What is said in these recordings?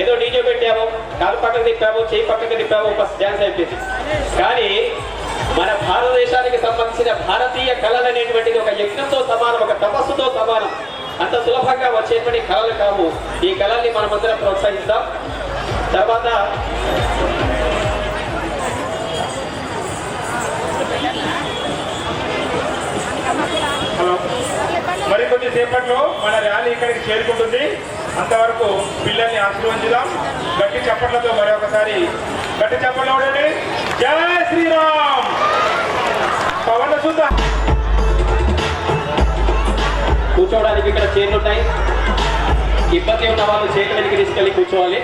ఏదో డీజే పెట్టాము, కాలు పక్కకు తిప్పాము, చేయి పక్కకు తిప్పాము, బస్ డ్యాన్స్ అయిపోయింది. కానీ మన భారతదేశానికి సంబంధించిన భారతీయ కళలు అనేటువంటిది ఒక యజ్ఞంతో సమానం, ఒక తపస్సుతో సమానం. అంత సులభంగా వచ్చేటువంటి కళలు కావు. ఈ కళల్ని మనమందరం ప్రోత్సహిస్తాం. తర్వాత మరికొద్ది సేపట్లో మన ర్యాలీ ఇక్కడికి చేరుకుంటుంది. అంతవరకు పిల్లల్ని ఆశీర్వదించుదాం. గట్టి చప్పట్లతో మరొకసారి గట్టి చప్పట్లు ఉండండి. జై శ్రీరామ్. పవన్ చూద్దాం. కూర్చోవడానికి ఇక్కడ చైర్లు ఉంటాయి. ఇబ్బంది ఉన్న వాళ్ళు చైర్ల మీదకి తీసుకెళ్ళి కూర్చోవాలి.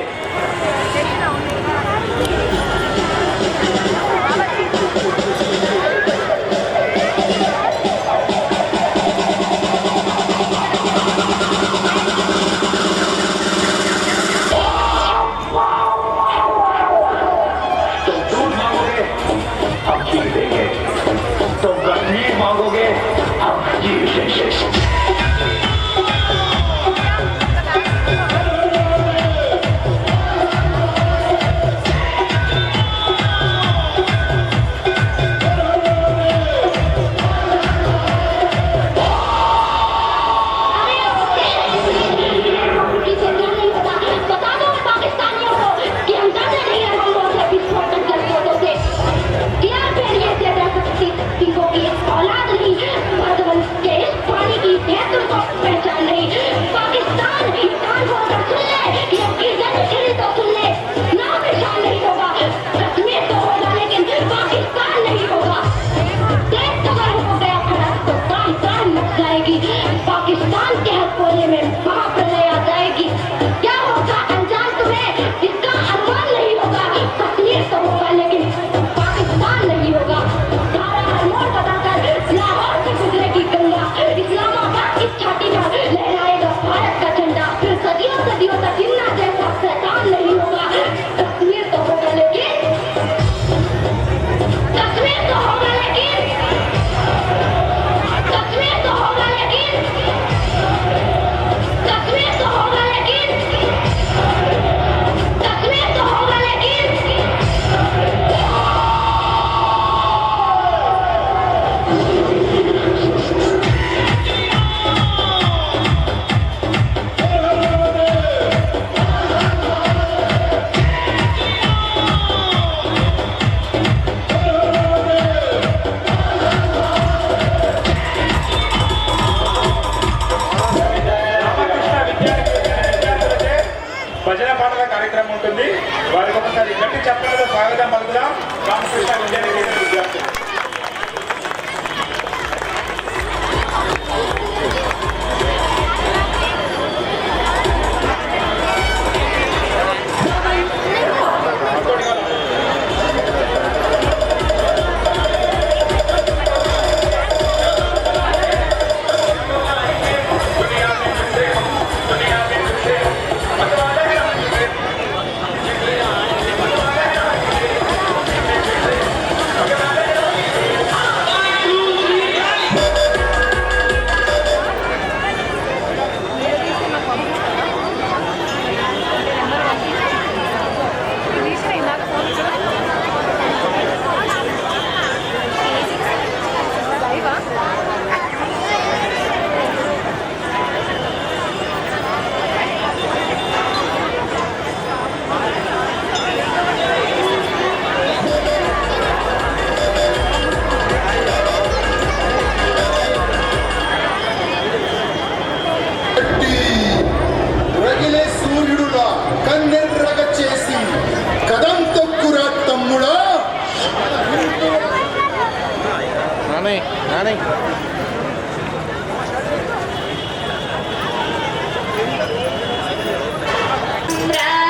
నాని నాని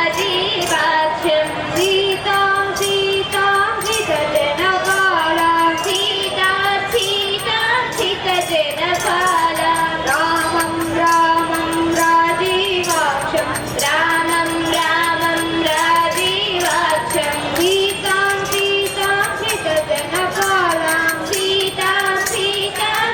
రాజీవాక్ష్యం సీతాం సీతాం హితజనకాలాం సీతాం సీతాం హితజనకాలాం రామం రామం రాజీవాక్ష్యం రామం రామం రాజీవాక్ష్యం సీతాం సీతాం హితజనకాలాం సీతాం సీతాం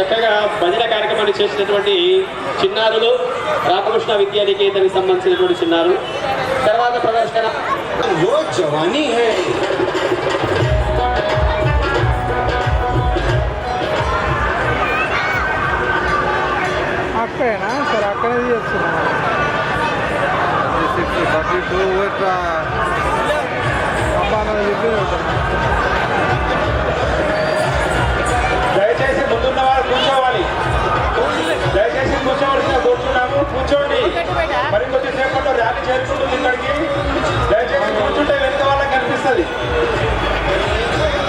చక్కగా భజన కార్యక్రమాన్ని చేసినటువంటి చిన్నారులు రామకృష్ణ విద్యానికేతనికి సంబంధించినటువంటి చిన్నారు. తర్వాత ప్రదర్శన वो जवानी है. అక్కడేనా సరే అక్కడే చేస్తున్నాం 32 ఇట్లా అబ్బాయి చెప్పి దయచేసి ముందున్న వారు కూర్చోవాలి. దయచేసి కూర్చోవలసిన కూర్చున్నాము. కూర్చోండి. మరి కొద్దిసేపట్లో ర్యాలీ చేరుకుంటుంది ఇక్కడికి. దయచేసి కూర్చుంటే వెనుక వాళ్ళకి కనిపిస్తుంది.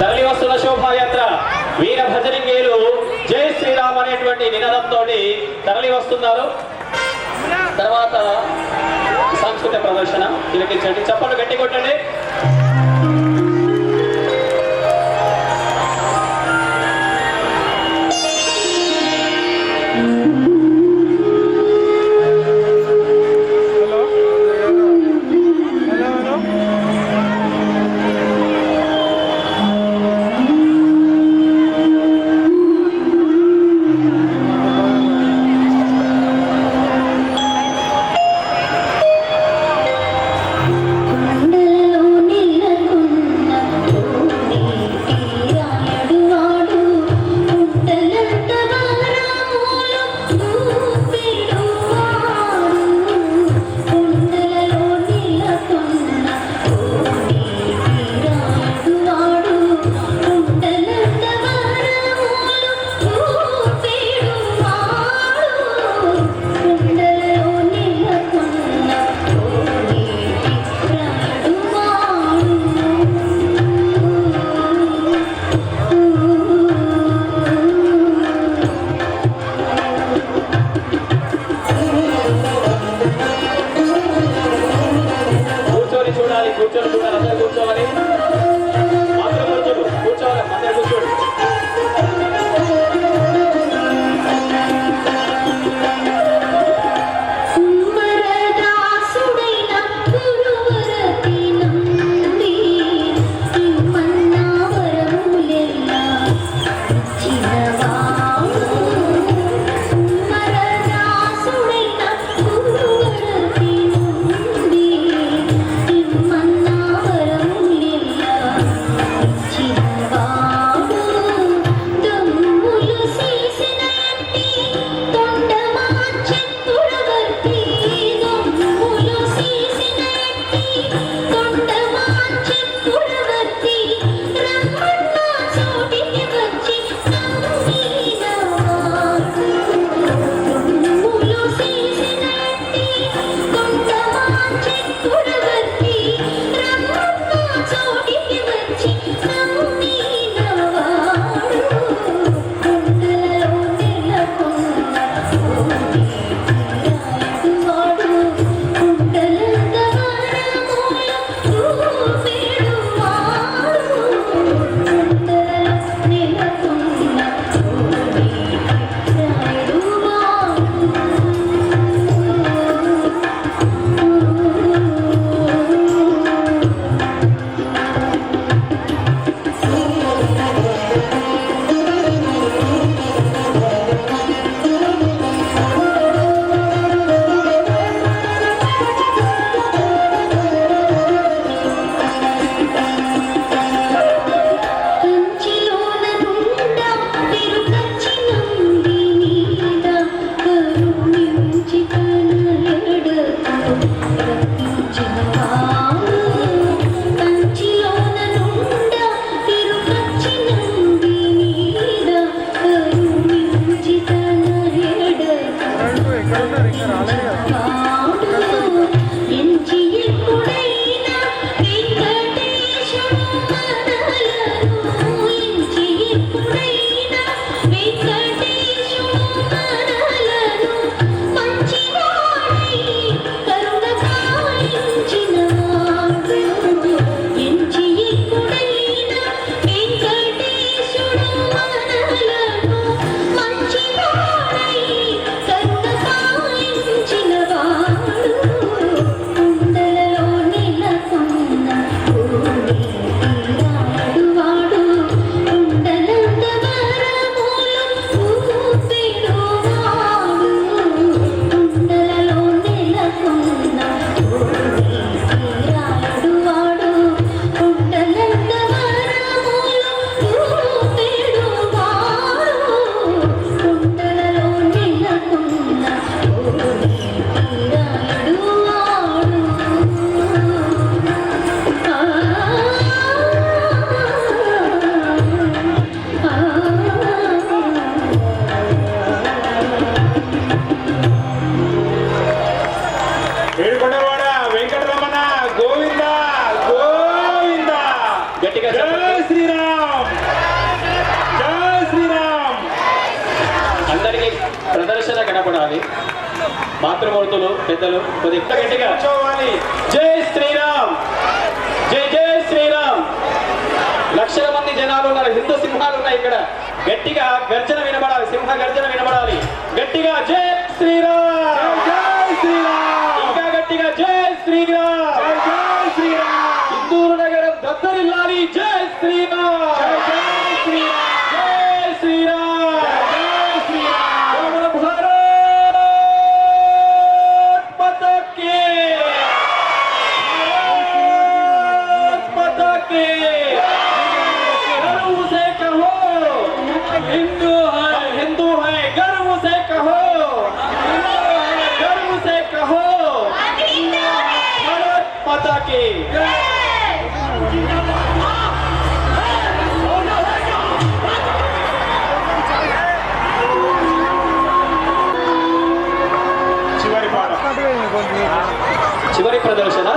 తరలి వస్తున్న శోభాయాత్ర వీర భజనంగేలు జై శ్రీరామ్ అనేటువంటి నినాదంతో తరలి వస్తున్నారు. తర్వాత సాంస్కృతిక ప్రదర్శన తిలకించండి. చప్పట్లు గట్టి కొట్టండి. ఏడుకొండవాడ వెంకటరమణ గోవింద గోవింద. గట్టిగా జై చెప్పండి. శ్రీరామ్ జై శ్రీరామ్. అందరికీ ప్రదర్శన కనపడాలి. మాతృమూర్తులు పెద్దలు కొద్దిగా గట్టిగా కూర్చోవాలి. జై శ్రీరామ్, జై జై శ్రీరామ్. లక్షల మంది జనాలు ఉన్నారు, హిందూ సింహాలు ఉన్నాయి ఇక్కడ. గట్టిగా గర్జన వినబడాలి, సింహ గర్జన వినబడాలి. గట్టిగా జై శ్రీరామ్, జై శ్రీరామ్ ఇంకా గట్టిగా జై శ్రీరామ్. జై శ్రీరామ్ హిందూరు నగరం దద్దరిల్లాలి. జై శ్రీరామ్, జై శ్రీరామ్ జై శ్రీరామ్. జై శ్రీరామ్. మన భారత్ మాతా కీ, భారత్ మాతా కీ. गर्व से कहो हिंदू है, हिंदू है, गर्व से कहो, गर्व से कहो भारत माता की. చివరి పాట. చివరి ప్రదర్శన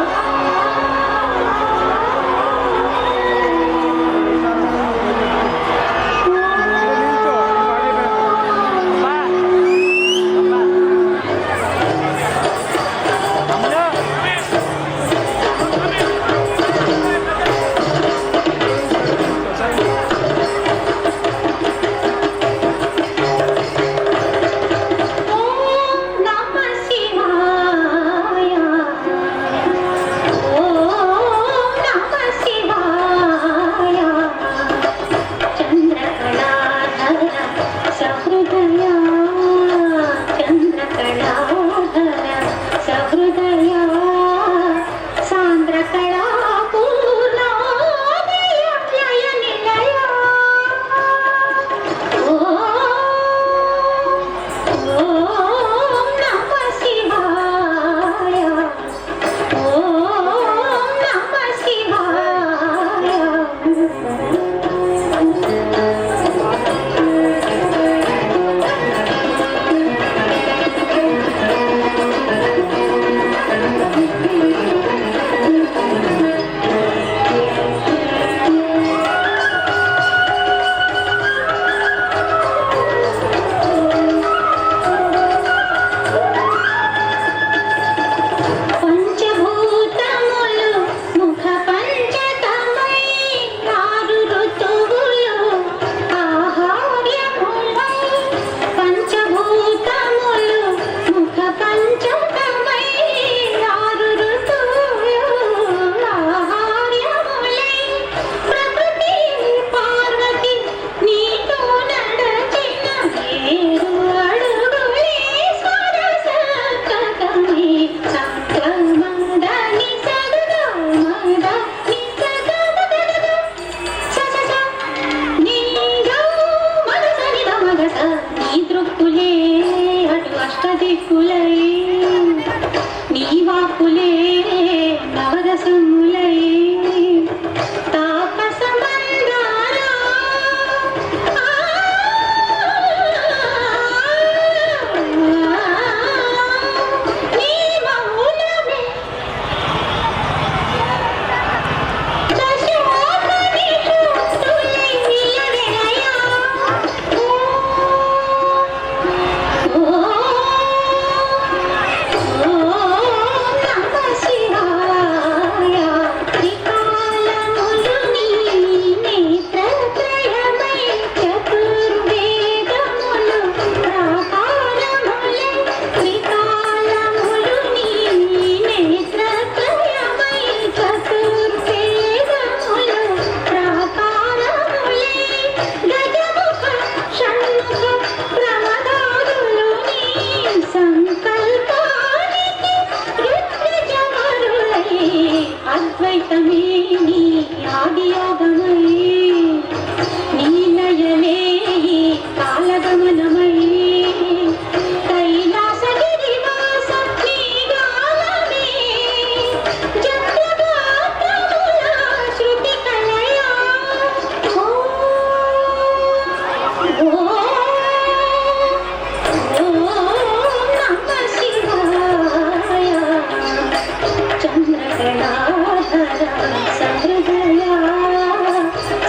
ఓం నమః శివాయ. ఓం నమః శివాయ. చంద్రకళాధర సహృదయ, చంద్రకళాధర సహృదయ, సాంద్రకళా పూర్ణోదయ జయ నిలయ. ఓం నమః శివాయ. ఓం నమః శివాయ. పంచభూతములు ముఖ పంచకమై, ఆరు ఋతువులు ఆహార్యములై. పంచభూతములు ముఖ పంచకమై, ఆరు ఋతువులు ఆహార్యములై. ప్రకృతి పార్వతి నీతో నడచిన ఏడు అడుగులే స్వరసకమై. సంక్రమణని సగమదని సగమగగ ససస నీగా మనసని గమగస. నీ దృక్కులే అటు అష్టదిక్కులై, నీ వాక్కులే నవరసములై. తాపసమందారా నీ మౌనమే దశోపని తులై నిలవెలయ. ఓం నమః శివాయ. త్రికాలములు నీ నేత్రత్రయమై, చతుర్వేదములు ప్రాకారములై. త్రికాలములు నీ నేత్రత్రయమై, చతుర్వేదములు ప్రాకారములై. గజముఖ షణ్ముఖ ప్రమదాదులు నీ సంకల్పానికి రుద్రజవరులై. అద్వైతమే నీ ఆదియోగమై, నీ లయలే కాలగమనమై. కైలాసగిరివాస నీ గానమే జగద్గాత్రముల శృతి కలయ. ఓం నమః శివాయ. చంద్రకళాధర సహృదయ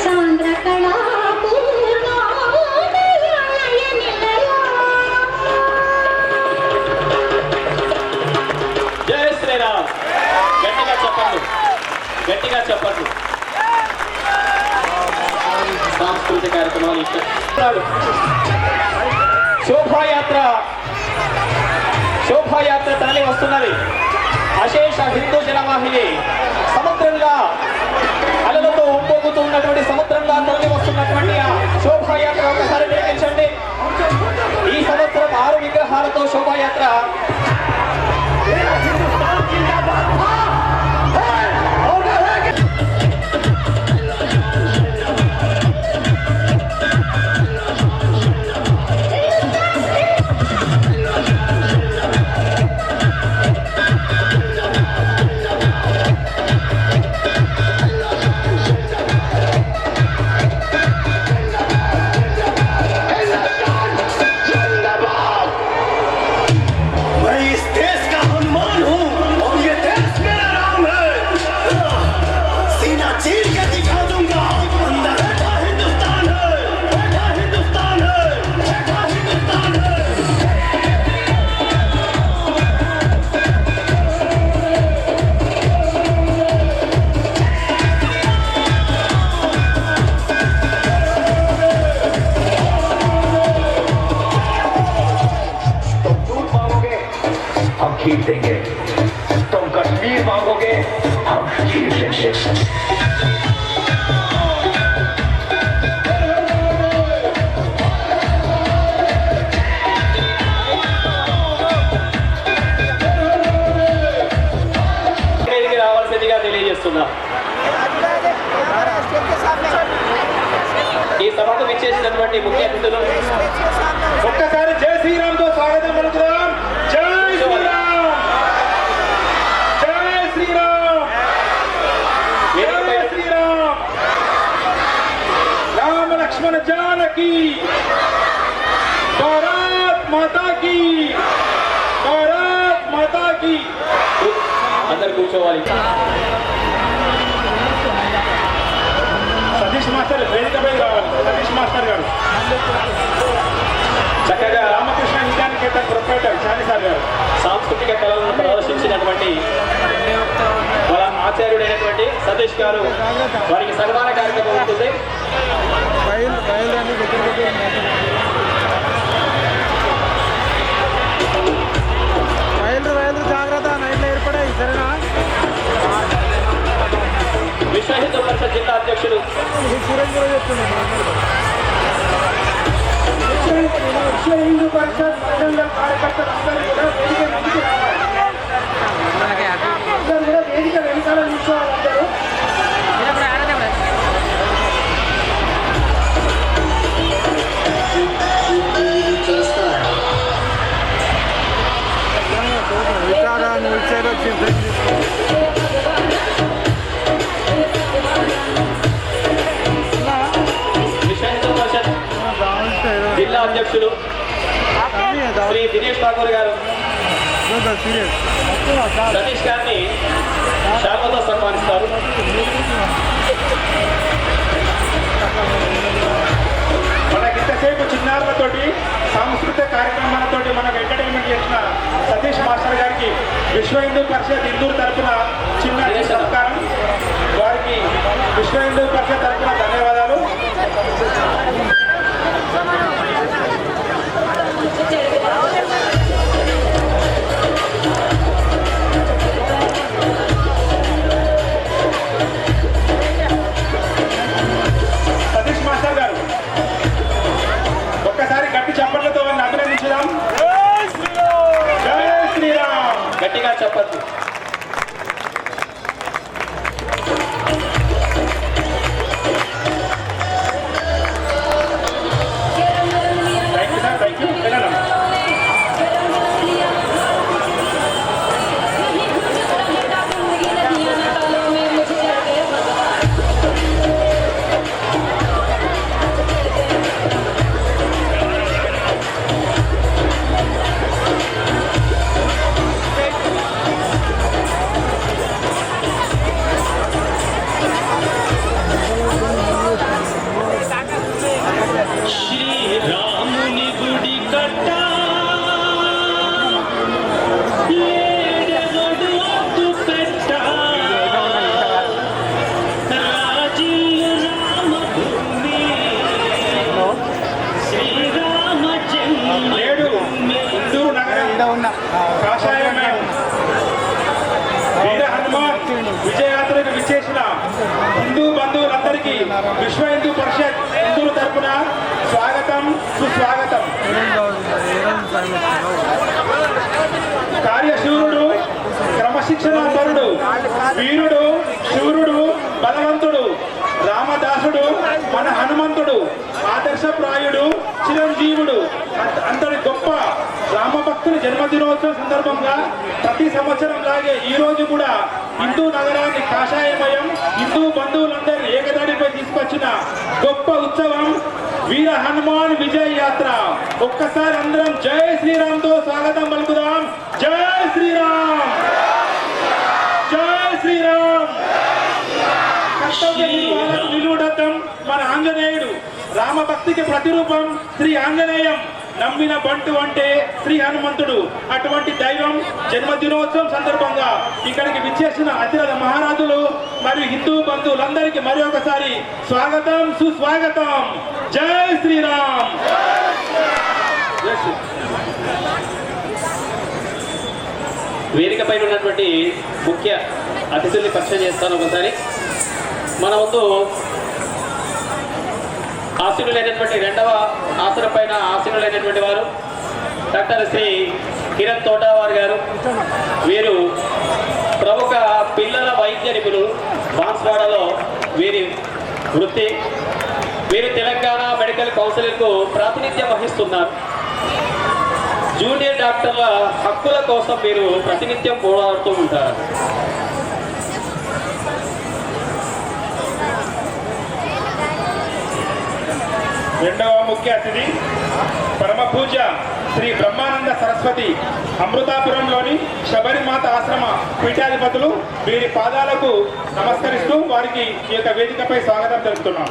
సాంద్రకళా పూర్ణోదయ నిలయ. జై శ్రీరామ్. గట్టిగా చెప్పండి, గట్టిగా చెప్పండి. సాంస్కృతిక కార్యక్రమాలు ఇస్తున్నాడు. శోభాయాత్ర తరలి వస్తున్నది. అశేష హిందూ జనవాహిని సముద్రంగా అలలతో ఉప్పొంగుతున్నటువంటి సముద్రంగా తరలి వస్తున్నటువంటి ఆ శోభాయాత్ర ఒకసారి నిర్మించండి. ఈ సంవత్సరం 6 విగ్రహాలతో శోభాయాత్ర मैं इस देश का हनुमान हूँ और ये देश मेरा राम है। सीना चीर के दिखा दूंगा, अंदर बैठा हिंदुस्तान है, बैठा हिंदुस्तान है, बैठा हिंदुस्तान है। तुम दूध मांगोगे हम खीर देंगे, तुम कश्मीर मांगोगे हम खीर देंगे। వేదికకి రావాల్సిందిగా తెలియజేస్తున్నా. ఈ సభకు విచ్చేసినటువంటి ముఖ్య అతిథులు ఒక్కసారి జై శ్రీరామ్తో స్వాగతం పలుకుదాం. జై శ్రీరామ్, జై శ్రీరామ్, జై శ్రీరామ్. రామ లక్ష్మణ జానకి, భారత్ మాతా की, భారత్ మాతా की. అందరు కూర్చోవాలి. సతీష్ మాస్టర్ వేదికపై రావాలి. సతీష్ మాస్టర్ గారు, చక్కగా రామకృష్ణ విద్యానికేతన్ ప్రొపరేటర్ చానిసార్ గారు, సాంస్కృతిక కళలను ప్రదర్శించినటువంటి వాళ్ళ ఆచార్యుడైనటువంటి సతీష్ గారు వారికి సన్మాన కార్యక్రమం ఉంటుంది. బయలు రాని దగ్గర బయలు జాగ్రత్త నైట్లో ఏర్పడాయి సరేనా. విశ్వ హిందూ పరిషత్ జిల్లా అధ్యక్షులు సురేష్ కూడా చెప్తున్నాను. విశ్వ హిందూ పరిషత్ మండల కార్యకర్తలందరూ కూడా వేదిక వెనక్కి రావాలి. అందరూ కూడా వేదిక వెనకాల నిల్చోవాలి. అందరూ విచారాన్ని ఇచ్చారు వచ్చింది. విశ్వ హిందూ పరిషత్ జిల్లా అధ్యక్షులు శ్రీ దినేష్ ఠాకూర్ గారు సీరియస్ సతీష్ గారిని శాఖతో సన్మానిస్తారు. మనకింతసేపు చిన్నారులతోటి సాంస్కృతిక కార్యక్రమాలతోటి మనకు ఎంటర్టైన్మెంట్ చేసిన సతీష్ మాస్టర్ గారికి విశ్వ హిందూ పరిషత్ ఇందూరు తరఫున చిన్న సత్కారం. వారికి విశ్వ హిందూ పరిషత్ తరఫున ధన్యవాదాలు. సతీష్ మాస్టర్ గారు ఒక్కసారి గట్టి చప్పట్లతో వారిని అభినందించుదాం. జై శ్రీరామ్. గట్టిగా చెప్పద్దు. Thank you sir, thank you. వెళ్ళండి. విశ్వ హిందూ పరిషత్ హిందువుల తరపున స్వాగతం సుస్వాగతం. కార్యశూరుడు, క్రమశిక్షణాపరుడు, వీరుడు, శూరుడు, బలవంతుడు, రామదాసుడు, మన హనుమంతుడు, ఆదర్శప్రాయుడు, చిరంజీవుడు, అంతటి గొప్ప రామభక్తుని జన్మదినోత్సవం సందర్భంగా ప్రతి సంవత్సరం లాగే ఈ రోజు కూడా హిందూ నగరాన్ని కాషాయమయం, హిందూ బంధువులందరినీ ఏకదాడిపై తీసుకొచ్చిన గొప్ప ఉత్సవం వీర హనుమాన్ విజయ యాత్ర. ఒక్కసారి అందరం జై శ్రీరామ్తో స్వాగతం పలుకుదాం. జై శ్రీరామ్, జై శ్రీరామ్. కర్తవ్య నిర్వహణకు నిలువుడద్దం మన ఆంజనేయుడు. రామభక్తికి ప్రతిరూపం శ్రీ ఆంజనేయం. నమ్మిన బంటు అంటే శ్రీ హనుమంతుడు. అటువంటి దైవం జన్మదినోత్సవం సందర్భంగా ఇక్కడికి విచ్చేసిన అతిరథ మహారాజులు మరియు హిందూ బంధువులందరికీ మరి ఒకసారి స్వాగతం సుస్వాగతం. జై శ్రీరామ్. వేదిక పైన ఉన్నటువంటి ముఖ్య అతిథుల్ని పరిచయం చేస్తాను. ఒకసారి మన ముందు ఆశీనులైనటువంటి రెండవ ఆసనం పైన ఆశీనులైనటువంటి వారు డాక్టర్ శ్రీ కిరణ్ తోటావార్ గారు. వీరు ప్రముఖ పిల్లల వైద్య నిపుణులు. బాన్స్వాడలో వీరి వృత్తి. వీరు తెలంగాణ మెడికల్ కౌన్సిల్కు ప్రాతినిధ్యం వహిస్తున్నారు. జూనియర్ డాక్టర్ల హక్కుల కోసం వీరు ప్రతినిత్యం పోరాడుతూ ఉంటారు. రెండవ ముఖ్య అతిథి పరమ పూజ శ్రీ బ్రహ్మానంద సరస్వతి అమృతాపురంలోని శబరిమాత ఆశ్రమ పీఠాధిపతులు. వీరి పాదాలకు నమస్కరిస్తూ వారికి ఈ యొక్క వేదికపై స్వాగతం తెలుపుతున్నాం.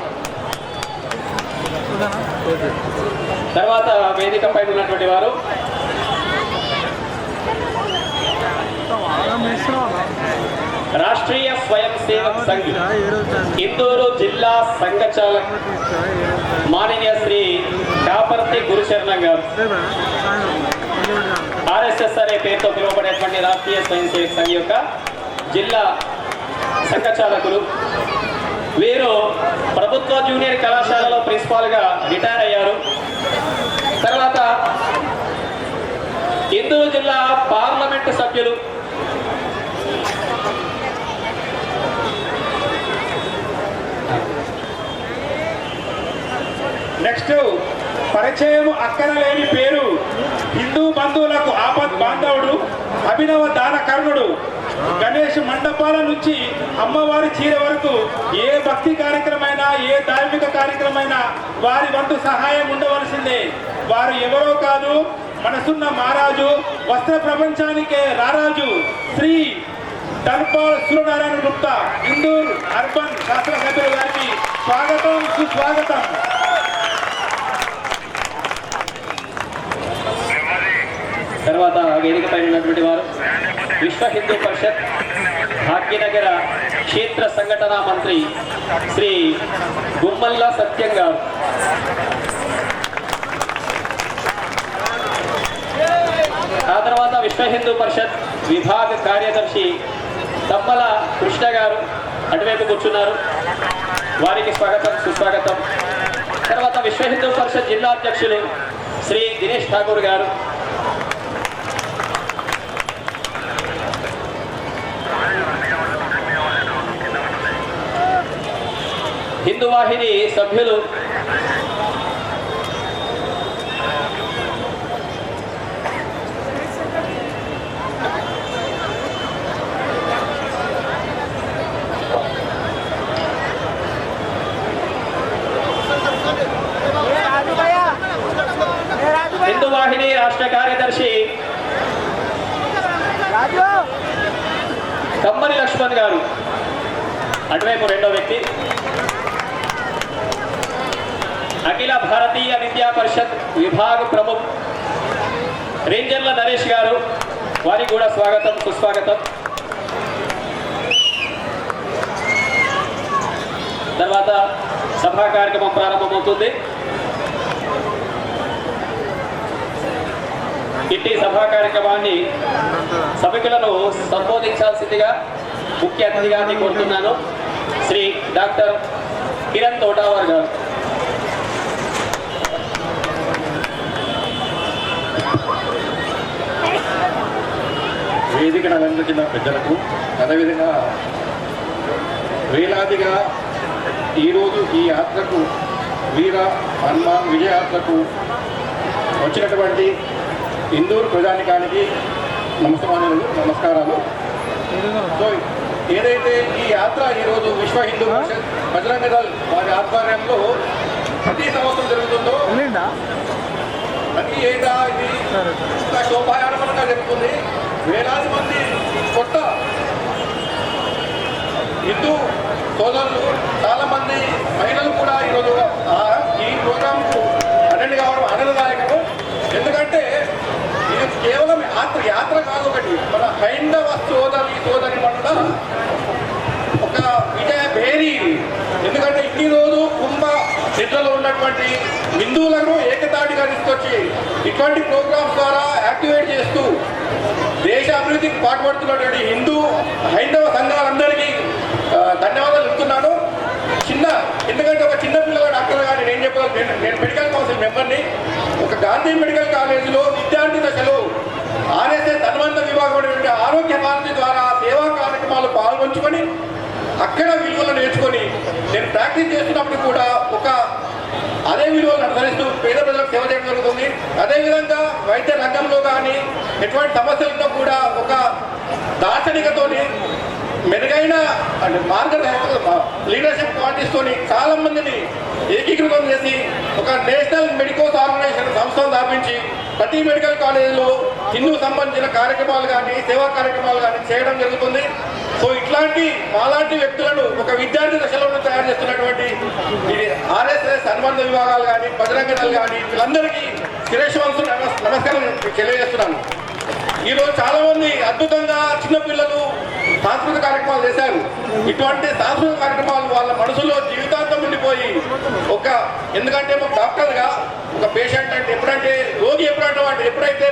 తర్వాత వేదిక పైన ఉన్నటువంటి వారు రాష్ట్రీయ స్వయం సేవక్ సంఘ్ ఇందూరు జిల్లా సంఘచాలక్ మాననీయ శ్రీ కాపర్తి గురుశరణం గారు. ఆర్ఎస్ఎస్ అనే పేరుతో పిలువబడేటువంటి రాష్ట్రీయ స్వయం సేవక్ సంఘ్ యొక్క జిల్లా సంఘచాలకులు. వీరు ప్రభుత్వ జూనియర్ కళాశాలలో ప్రిన్సిపాల్గా రిటైర్ అయ్యారు. తర్వాత ఇందూరు జిల్లా పార్లమెంటు సభ్యులు. నెక్స్ట్ పరిచయం అక్కరలేని పేరు. హిందూ బంధువులకు ఆపద్ బాంధవుడు, అభినవ దానకర్ణుడు. గణేష్ మండపాల నుంచి అమ్మవారి చీర వరకు ఏ భక్తి కార్యక్రమైనా ఏ ధార్మిక కార్యక్రమైనా వారి వంతు సహాయం ఉండవలసిందే. వారు ఎవరో కాదు, మనసున్న మహారాజు, వస్త్ర ప్రపంచానికే రారాజు శ్రీ ధన్పాల్ సూర్యనారాయణ గుప్తా ఇందూర్ అర్బన్ శాసనసభ్యుల గారికి స్వాగతం సుస్వాగతం. తర్వాత వేదిక పైన ఉన్నటువంటి వారు విశ్వ హిందూ పరిషత్ భాగ్యనగర క్షేత్ర సంఘటనా మంత్రి శ్రీ గుమ్మల్లా సత్యం గారు. ఆ తర్వాత విశ్వ హిందూ పరిషత్ విభాగ కార్యదర్శి తమ్మల కృష్ణ గారు అటువైపు కూర్చున్నారు. వారికి స్వాగతం సుస్వాగతం. తర్వాత విశ్వ హిందూ పరిషత్ జిల్లా అధ్యక్షులు శ్రీ దినేష్ ఠాకూర్ గారు. హిందూ వాహిని సభ్యులు హిందూ వాహిని రాష్ట్ర కార్యదర్శి కమ్మరి లక్ష్మణ్ గారు అటువైపు రెండో వ్యక్తి. అఖిల భారతీయ విద్యా పరిషత్ విభాగ ప్రముఖ్ రేంజర్ల నరేష్ గారు. వారికి కూడా స్వాగతం సుస్వాగతం. తర్వాత సభా కార్యక్రమం ప్రారంభమవుతుంది. ఇట్టి సభా కార్యక్రమాన్ని సభికులను సంబోధించాల్సిందిగా ముఖ్య అతిథిగా కోరుతున్నాను. శ్రీ డాక్టర్ కిరణ్ తోటావార్ గారు. వేదికను అలంకరించిన పెద్దలకు, అదేవిధంగా వేలాదిగా ఈరోజు ఈ యాత్రకు వీర హనుమాన్ విజయయాత్రకు వచ్చినటువంటి ఇందూరు ప్రజానికానికి నమస్కారాలు. సో ఏదైతే ఈ యాత్ర ఈరోజు విశ్వ హిందూ పరిషత్ బజరంగ దళ్ వారి ఆధ్వర్యంలో ప్రతి సంవత్సరం జరుగుతుందో ప్రతి ఏటా ఇది ఒక శోభాయానంగా జరుగుతుంది. వేలాది మంది కొత్త హిందూ సోదరులు, చాలా మంది మహిళలు కూడా ఈరోజు ఈ ప్రోగ్రాంకు అటెండ్ కావడం ఆనందదాయకము. ఎందుకంటే ఇది కేవలం యాత్ర కాదు, ఒకటి మన హైందవ సోదరి మండల ఒక విజయ భేరీ. ఎందుకంటే ఇన్ని రోజు కుంభ నిద్రలో ఉన్నటువంటి హిందువులను ఏకతాటిగా తీసుకొచ్చి ఇటువంటి ప్రోగ్రామ్స్ ద్వారా యాక్టివేట్ చేస్తూ దేశ అభివృద్ధికి పాటుపడుతున్నటువంటి హైందవ సంఘాలందరికీ ధన్యవాదాలు ఇస్తున్నాను. ఎందుకంటే ఒక చిన్న పిల్లల డాక్టర్ గారు నేను చెప్పగలను. నేను మెడికల్ కౌన్సిల్ మెంబర్ని. ఒక గాంధీ మెడికల్ కాలేజీలో విద్యార్థి దశలో ఆర్ఎస్ఎస్ అనుబంధ విభాగం ఆరోగ్య భారతి ద్వారా సేవా కార్యక్రమాలు పాల్గొంచుకొని అక్కడ విలువలు నేర్చుకొని నేను ప్రాక్టీస్ చేస్తున్నప్పుడు కూడా అదే విలువలు అనుసరిస్తూ పేద ప్రజలకు సేవ చేయడం జరుగుతుంది. అదేవిధంగా వైద్య రంగంలో కానీ ఎటువంటి సమస్యలతో కూడా ఒక దార్శనికతోని మెరుగైన లీడర్షిప్ క్వాలిటీస్తోని చాలా మందిని ఏకీకృతం చేసి ఒక నేషనల్ మెడికోస్ ఆర్గనైజేషన్ సంస్థను స్థాపించి ప్రతి మెడికల్ కాలేజీలో హిందూ సంబంధించిన కార్యక్రమాలు కానీ సేవా కార్యక్రమాలు కానీ చేయడం జరుగుతుంది. సో మాలాంటి వ్యక్తులను ఒక విద్యార్థి దశలో తయారు చేస్తున్నటువంటి ఆర్ఎస్ఎస్ అనుబంధ విభాగాలు కానీ బజరంగ దళ్ కానీ వీళ్ళందరికీ శిరస్సు నమస్కారం తెలియజేస్తున్నాను. ఈరోజు చాలా మంది అద్భుతంగా చిన్నపిల్లలు సాంస్కృతిక కార్యక్రమాలు చేశారు. ఇటువంటి సాంస్కృతిక కార్యక్రమాలు వాళ్ళ మనసులో జీవితాంతం ఉండిపోయి ఎందుకంటే ఒక డాక్టర్గా ఒక పేషెంట్ అంటే రోగి ఎప్పుడైతే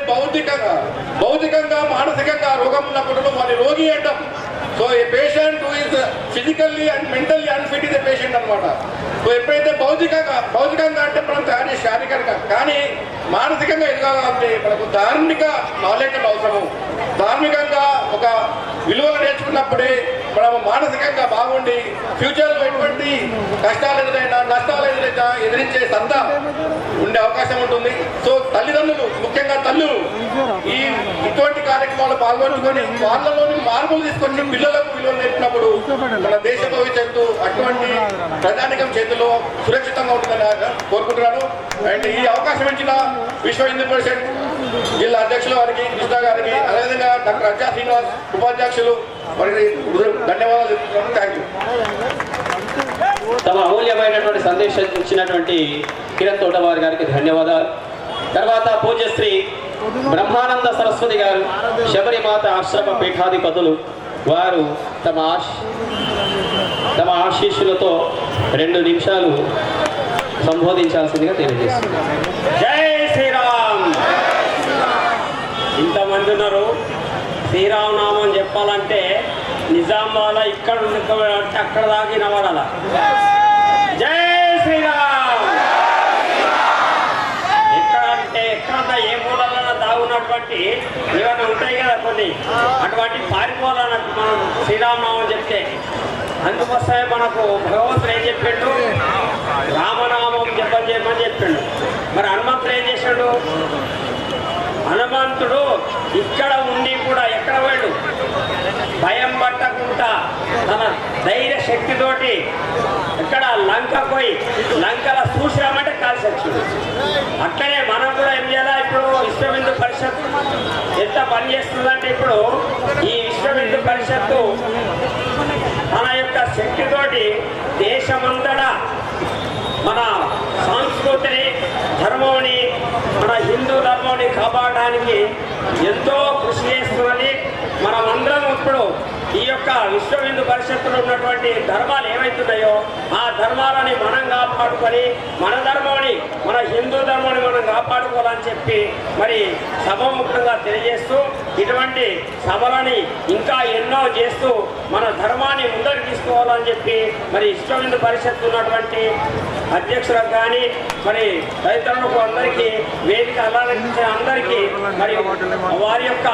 భౌతికంగా మానసికంగా రోగం ఉన్నప్పుడు వారి రోగి అంటాం. So A patient who is physically and mentally unfit is a patient అనమాట. సో ఎప్పుడైతే భౌతికంగా అంటే మనం తయారు చేసి శారీరకంగా, కానీ మానసికంగా ఎదగాలంటే మనకు ధార్మిక నాలెడ్జ్ అవసరము. ధార్మికంగా ఒక విలువలు నేర్చుకున్నప్పుడే మనం మానసికంగా బాగుండి ఫ్యూచర్లో ఎటువంటి కష్టాలు ఎదురైనా నష్టాలు ఎదిరించే సత్తా ఉండే అవకాశం ఉంటుంది. సో తల్లిదండ్రులు, ముఖ్యంగా తల్లులు ఇటువంటి కార్యక్రమాలు పాల్గొనుకొని వాళ్ళలోని మార్పులు తీసుకొని పిల్లలకు విలువలు నేర్పినప్పుడు మన దేశ భవిష్యత్తు అటువంటి ప్రజానికం చేతిలో సురక్షితంగా ఉంటుందని కోరుకుంటున్నాను. అండ్ ఈ అవకాశం ఇచ్చిన విశ్వ హిందూ పరిషత్ జిల్లా అధ్యక్షుల వారికి, కృష్ణ గారికి, అదేవిధంగా డాక్టర్ అర్జా శ్రీనివాస్ ఉపాధ్యక్షులు వారికి ధన్యవాదాలు చెప్తున్నాను. Thank you. తమ అమూల్యమైనటువంటి సందేశం ఇచ్చినటువంటి కిరణ్ తోటవారి గారికి ధన్యవాదాలు. తర్వాత పూజ్యశ్రీ బ్రహ్మానంద సరస్వతి గారు, శబరిమాత ఆశ్రమ పీఠాధిపతులు, వారు తమ ఆశీస్సులతో 2 నిమిషాలు సంబోధించాల్సిందిగా తెలియజేస్తున్నారు. జై శ్రీరామ్. ఇంతమంది ఉన్నారు. శ్రీరామనామం చెప్పాలంటే నిజామాబాద్ ఇక్కడ ఉంటే అక్కడ దాకా నవరాల. జై శ్రీరామ్. ఎక్కడంటే ఏ మూలన్నా దాగున్నటువంటి ఏమైనా ఉంటాయి కదా కొన్ని, అటువంటి పారిపోవాలన్నట్టు మనం శ్రీరామనామం చెప్తే. అందుకోసమే మనకు భగవంతుడు ఏం చెప్పిండు, రామనామం చేయమని చెప్పిండు. మరి హనుమంతుడు ఏం చేశాడు? హనుమంతుడు ఇక్కడ ఉండి కూడా ఎక్కడ పోయాడు? భయం పట్టకుండా తన ధైర్య శక్తితోటి ఎక్కడ లంక పోయి లంకలో చూసినామంటే కాల్సి వచ్చింది. అట్లనే మనం కూడా ఏం చేయాలా? ఇప్పుడు విశ్వ హిందూ పరిషత్ ఎంత పనిచేస్తుందంటే, ఇప్పుడు ఈ విశ్వ హిందూ పరిషత్తు మన యొక్క శక్తితోటి దేశమంతటా మన సంస్కృతిని, ధర్మాన్ని, మన హిందూ ధర్మాన్ని కాపాడడానికి ఎంతో కృషి చేస్తున్నది. మనమందరం ఇప్పుడు ఈ యొక్క విశ్వ హిందూ పరిషత్తులో ఉన్నటువంటి ధర్మాలు ఏవైతున్నాయో ఆ ధర్మాలని మనం కాపాడుకొని మన ధర్మాన్ని, మన హిందూ ధర్మాన్ని మనం కాపాడుకోవాలని చెప్పి మరి సభాముఖంగా తెలియజేస్తూ ఇటువంటి సభలని ఇంకా ఎన్నో చేస్తూ మన ధర్మాన్ని ముందరికి తీసుకోవాలని చెప్పి మరి విశ్వ హిందూ పరిషత్ ఉన్నటువంటి అధ్యక్షులకు కానీ మరి రైతులకు అందరికీ వేదిక అలంకరించిన అందరికీ మరి వారి యొక్క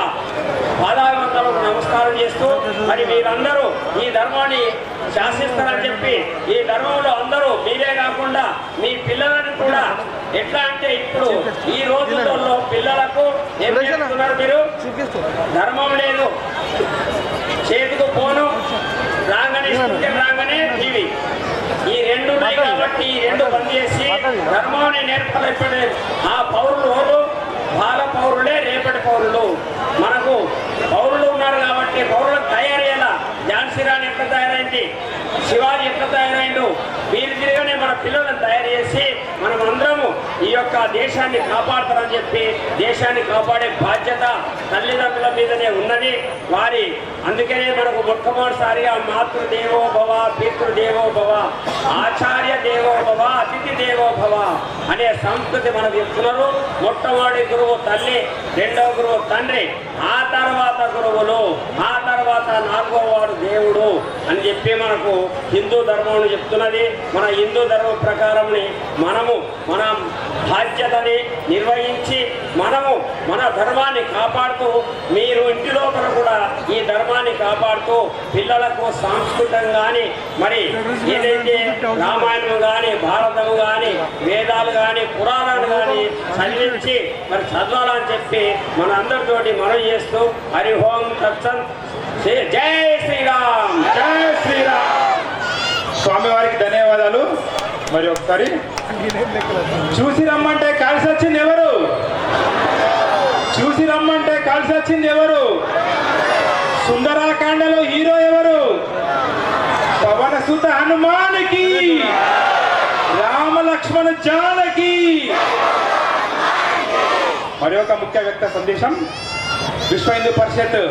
పాదాభివందనలకు నమస్కారం చేస్తూ మరి మీరందరూ ఈ ధర్మాన్ని శాసిస్తారని చెప్పి ఈ ధర్మంలో అందరూ మీరే కాకుండా మీ పిల్లలను కూడా ఎట్లా అంటే ఇప్పుడు ఈ రోజులలో పిల్లలకు ఏం చేస్తున్నారు మీరు ధర్మం లేదు చేతికి ఫోను రాగానే రాగానే టీవీ ఈ రెండు ఉన్నాయి కాబట్టి ఈ రెండు బంద్ చేసి ధర్మాన్ని నేర్పలేపడే ఆ పౌరులు బాల పౌరులే రేపటి పౌరులు మనకు పౌరులు ఉన్నారు కాబట్టి పౌరులకు తయారయ్యేలా ఝాన్సీ రాణి ఎట్లా తయారైంది శివాజీ ఎట్లా తయారైండు వీరి తిరిగానే మన పిల్లలను తయారు చేసి మనం అందరము ఈ యొక్క దేశాన్ని కాపాడతారని చెప్పి దేశాన్ని కాపాడే బాధ్యత తల్లిదండ్రుల మీదనే ఉన్నది వారి అందుకనే మనకు మొట్టమొదటిసారిగా మాతృదేవో భవ పితృదేవో భవ ఆచార్య దేవో భవ అతిథి దేవో భవ అనే సంస్కృతి మనకు చెప్తున్నారు. మొట్టమొదటి గురువు తల్లి, రెండవ గురువు తండ్రి, ఆ తర్వాత గురువులు, ఆ తర్వాత నాలుగవ వాడు దేవుడు అని చెప్పి మనకు హిందూ ధర్మం చెప్తున్నది. మన హిందూ ధర్మం ప్రకారంని మనము మన బాధ్యతని నిర్వహించి మనము మన ధర్మాన్ని కాపాడుతూ మీరు ఇంటి లోపల కూడా ఈ ధర్మాన్ని కాపాడుతూ పిల్లలకు సంస్కృతం కానీ మరి ఏదైతే రామాయణం కానీ భారతం కానీ వేదాలు కానీ పురాణాలు కానీ చదివించి మరి చదవాలని చెప్పి మన అందరితోటి మనం చేస్తూ హరి ఓం తత్సత్ జై శ్రీరామ్. జై శ్రీరామ్. స్వామివారికి ధన్యవాదాలు. మరి ఒకసారి చూసి రమ్మంటే కలిసి వచ్చింది ఎవరు? చూసి రమ్మంటే కలిసి వచ్చింది ఎవరు? సుందరాకాండలో హీరో ఎవరు? పవన సుత హనుమానికి, రామ లక్ష్మణ జానకి. మరి ఒక ముఖ్య వ్యక్తి సందేశం విశ్వ హిందూ పరిషత్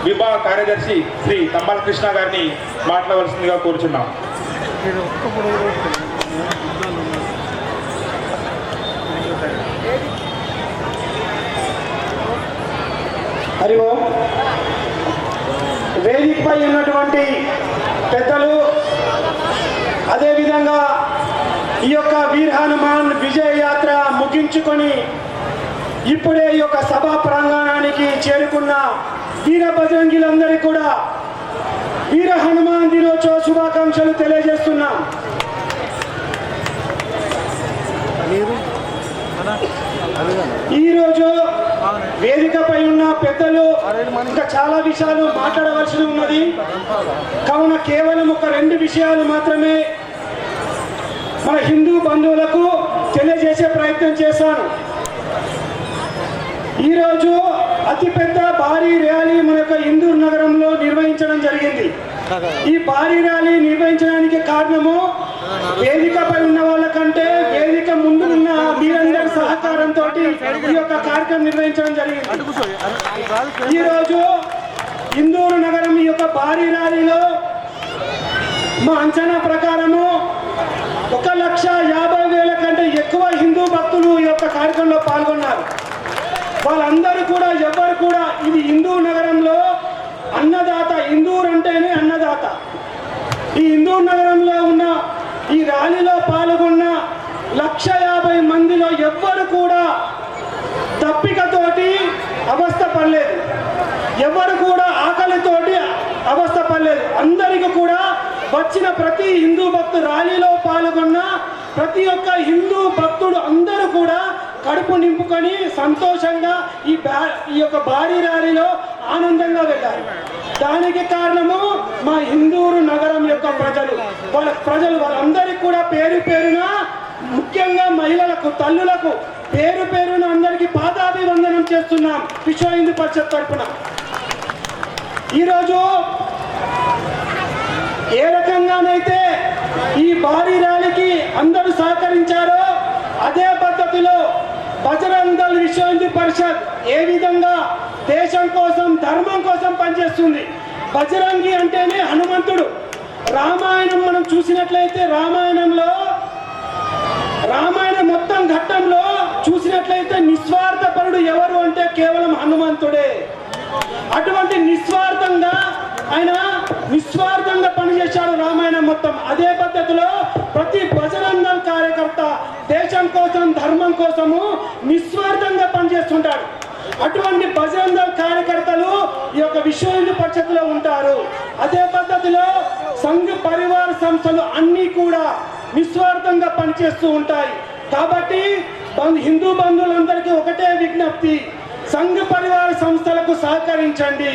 విభాగ కార్యదర్శి శ్రీ తంబాల కృష్ణ గారిని మాట్లాడవలసిందిగా కోరుచున్నాం. హరి ఓం. వేదికపై ఉన్నటువంటి పెద్దలు, అదేవిధంగా ఈ యొక్క వీర హనుమాన్ విజయ యాత్ర ముగించుకొని ఇప్పుడే ఈ యొక్క సభా ప్రాంగణానికి చేరుకున్న వీర బజరంగిలందరికీ కూడా వీర హనుమాన్ దినోత్సవ శుభాకాంక్షలు తెలియజేస్తున్నాం. ఈరోజు వేదికపై ఉన్న పెద్దలు ఇంకా చాలా విషయాలు మాట్లాడవలసి ఉన్నది కావున కేవలం ఒక 2 విషయాలు మాత్రమే మన హిందూ బంధువులకు తెలియజేసే ప్రయత్నం చేశాను. ఈరోజు అతిపెద్ద భారీ ర్యాలీ మన యొక్క ఇందూరు నగరంలో నిర్వహించడం జరిగింది. ఈ భారీ ర్యాలీ నిర్వహించడానికి కారణము వేదికపై ఉన్న వాళ్ళకంటే వేదిక ముందు ఉన్న మీరందరి సహకారంతో ఈ యొక్క కార్యక్రమం నిర్వహించడం జరిగింది. ఈరోజు ఇందూరు నగరం ఈ యొక్క భారీ ర్యాలీలో మా అంచనా ప్రకారము 1,50,000 కంటే ఎక్కువ హిందూ భక్తులు ఈ యొక్క కార్యక్రమంలో పాల్గొన్నారు. వాళ్ళందరూ కూడా ఎవరు కూడా ఇది హిందూ నగరంలో అన్నదాత, ఇందూరు అంటేనే అన్నదాత. ఈ హిందూ నగరంలో ఉన్న ఈ ర్యాలీలో పాల్గొన్న 1,50,000 మందిలో ఎవ్వరు కూడా తప్పికతోటి అవస్థ పడలేదు, ఎవరు కూడా ఆకలితోటి అవస్థ పడలేదు. అందరికీ కూడా వచ్చిన ప్రతి హిందూ భక్తుడు, ర్యాలీలో పాల్గొన్న ప్రతి ఒక్క హిందూ భక్తుడు అందరూ కూడా కడుపు నింపుకొని సంతోషంగా ఈ యొక్క భారీ ర్యాలీలో ఆనందంగా వెళ్ళారు. దానికి కారణము మా ఇందూరు నగరం యొక్క ప్రజలు వాళ్ళందరికీ కూడా పేరు పేరున, ముఖ్యంగా మహిళలకు, తల్లులకు పేరు పేరున అందరికీ పాదాభివందనం చేస్తున్నాం విశ్వ హిందూ పరిషత్ తరఫున. ఈరోజు ఏ రకంగానైతే ఈ భారీ ర్యాలీకి అందరూ సహకరించారో అదే పద్ధతిలో బజరంగ్ దళ్ విశ్వ హిందూ పరిషత్ ఏ విధంగా దేశం కోసం, ధర్మం కోసం పనిచేస్తుంది. బజరంగి అంటేనే హనుమంతుడు. రామాయణం మనం చూసినట్లయితే రామాయణం మొత్తం ఘట్టంలో చూసినట్లయితే నిస్వార్థపరుడు ఎవరు అంటే కేవలం హనుమంతుడే. అటువంటి నిస్వార్థంగా ఆయన నిస్వార్థంగా పనిచేశాడు రామాయణం మొత్తం. అదే పద్ధతిలో ప్రతి బజరంగ దళ్ కార్యకర్త దేశం కోసం ధర్మం కోసము నిస్వార్థంగా పనిచేస్తుంటాడు. అటువంటి బజరంగ దళ్ కార్యకర్తలు ఈ యొక్క విశ్వ హిందూ పరిషత్తులో ఉంటారు. అదే పద్ధతిలో సంఘ పరివార సంస్థలు అన్నీ కూడా నిస్వార్థంగా పనిచేస్తూ ఉంటాయి. కాబట్టి హిందూ బంధువులందరికీ ఒకటే విజ్ఞప్తి, సంఘ పరివార సంస్థలకు సహకరించండి.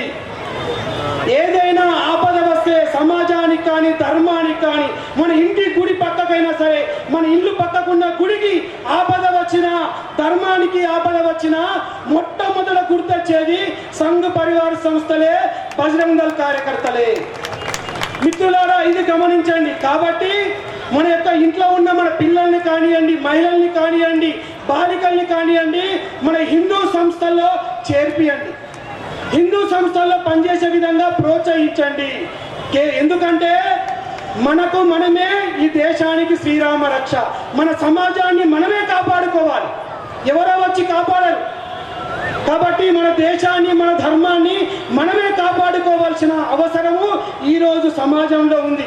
ఏదైనా ఆపద వస్తే సమాజానికి కానీ ధర్మానికి కానీ, మన ఇంటి గుడి పక్కకైనా సరే, మన ఇల్లు పక్కకున్న గుడికి ఆపద వచ్చినా, ధర్మానికి ఆపద వచ్చినా మొట్టమొదట గుర్తొచ్చేది సంఘ పరివార సంస్థలే, బజరంగ దళ్ కార్యకర్తలే. మిత్రులారా, ఇది గమనించండి. కాబట్టి మన యొక్క ఇంట్లో ఉన్న మన పిల్లల్ని కానివ్వండి, మహిళల్ని కానివ్వండి, బాలికల్ని కానివ్వండి, మన హిందూ సంస్థల్లో చేర్పియండి. హిందూ సంస్థల్లో పనిచేసే విధంగా ప్రోత్సహించండి. ఎందుకంటే మనకు మనమే ఈ దేశానికి శ్రీరామ రక్ష. మన సమాజాన్ని మనమే కాపాడుకోవాలి, ఎవరో వచ్చి కాపాడరు. కాబట్టి మన దేశాన్ని, మన ధర్మాన్ని మనమే కాపాడుకోవాల్సిన అవసరము ఈరోజు సమాజంలో ఉంది.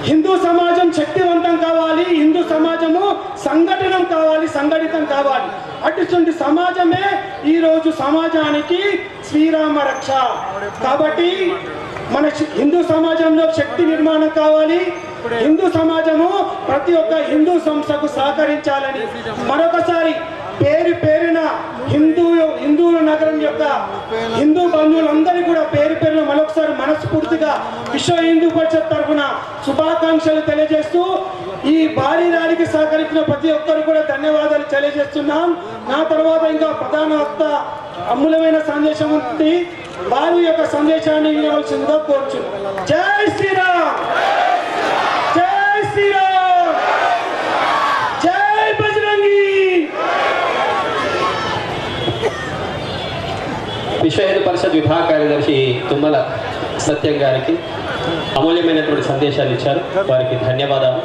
హిందూ సమాజం శక్తివంతం కావాలి, హిందూ సమాజము సంఘటనం కావాలి, సంఘటితం కావాలి. అటువంటి సమాజమే ఈరోజు సమాజానికి శ్రీరామ రక్ష. కాబట్టి మన హిందూ సమాజంలో శక్తి నిర్మాణం కావాలి. హిందూ సమాజము ప్రతి ఒక్క హిందూ సంస్థకు సహకరించాలని మరొకసారి పేరు పేరున హిందువుల నగరం యొక్క హిందూ బంధువులందరూ కూడా పేరు పేరున మరొకసారి మనస్ఫూర్తిగా విశ్వ హిందూ పరిషత్ తరఫున శుభాకాంక్షలు తెలియజేస్తూ ఈ భారీ ర్యాలీకి సహకరించిన ప్రతి ఒక్కరు కూడా ధన్యవాదాలు తెలియజేస్తున్నాం. నా తర్వాత ఇంకా ప్రధాన వక్త అమూల్యమైన సందేశం ఉంది, వారి యొక్క సందేశాన్ని వినవలసిందిగా కోరుచున్నాం. జై శ్రీరామ్, జై శ్రీరామ్, జై బజరంగి. విశ్వ హిందూ పరిషత్ విభాగ కార్యదర్శి తుమ్మల సత్యం గారికి అమూల్యమైనటువంటి సందేశాలు ఇచ్చారు, వారికి ధన్యవాదాలు.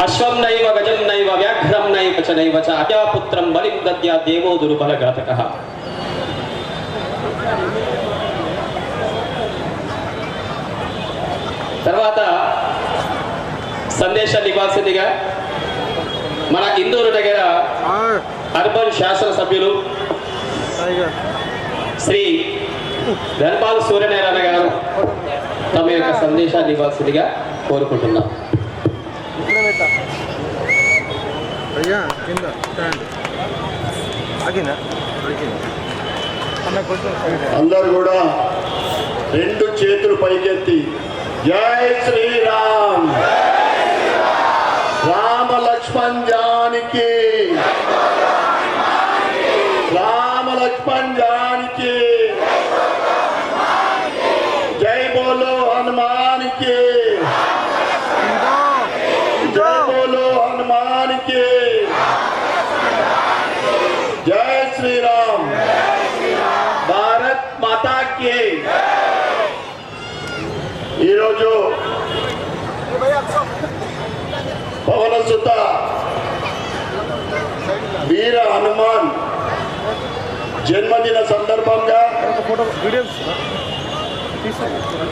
అశ్వం నైవ గజం నైవ వ్యాఘ్రం నైవ చ నైవ చ అజాపుత్రం బలిం దద్యా దేవో దుర్బలఘాతకః. తర్వాత సందేశాన్ని ఇవ్వాల్సిందిగా మన ఇందూరు దగ్గర అర్బన్ శాసనసభ్యులు శ్రీ ధనపాల్ సూర్యనారాయణ గారు తమ యొక్క సందేశాన్ని ఇవ్వాల్సిందిగా కోరుకుంటున్నాం. అందరూ కూడా రెండు చేతులు పైకెత్తి జై శ్రీరామ్, రామ లక్ష్మణ్ జానకి, రామ లక్ష్మణ్ జానకి, జై బోలో హనుమాన్ కి, జై బోలో హనుమాన్ కి, జై శ్రీరామ్, భారత్ మాతా కి. ఈరోజు పవన సుత వీర హనుమాన్ జన్మదిన సందర్భంగా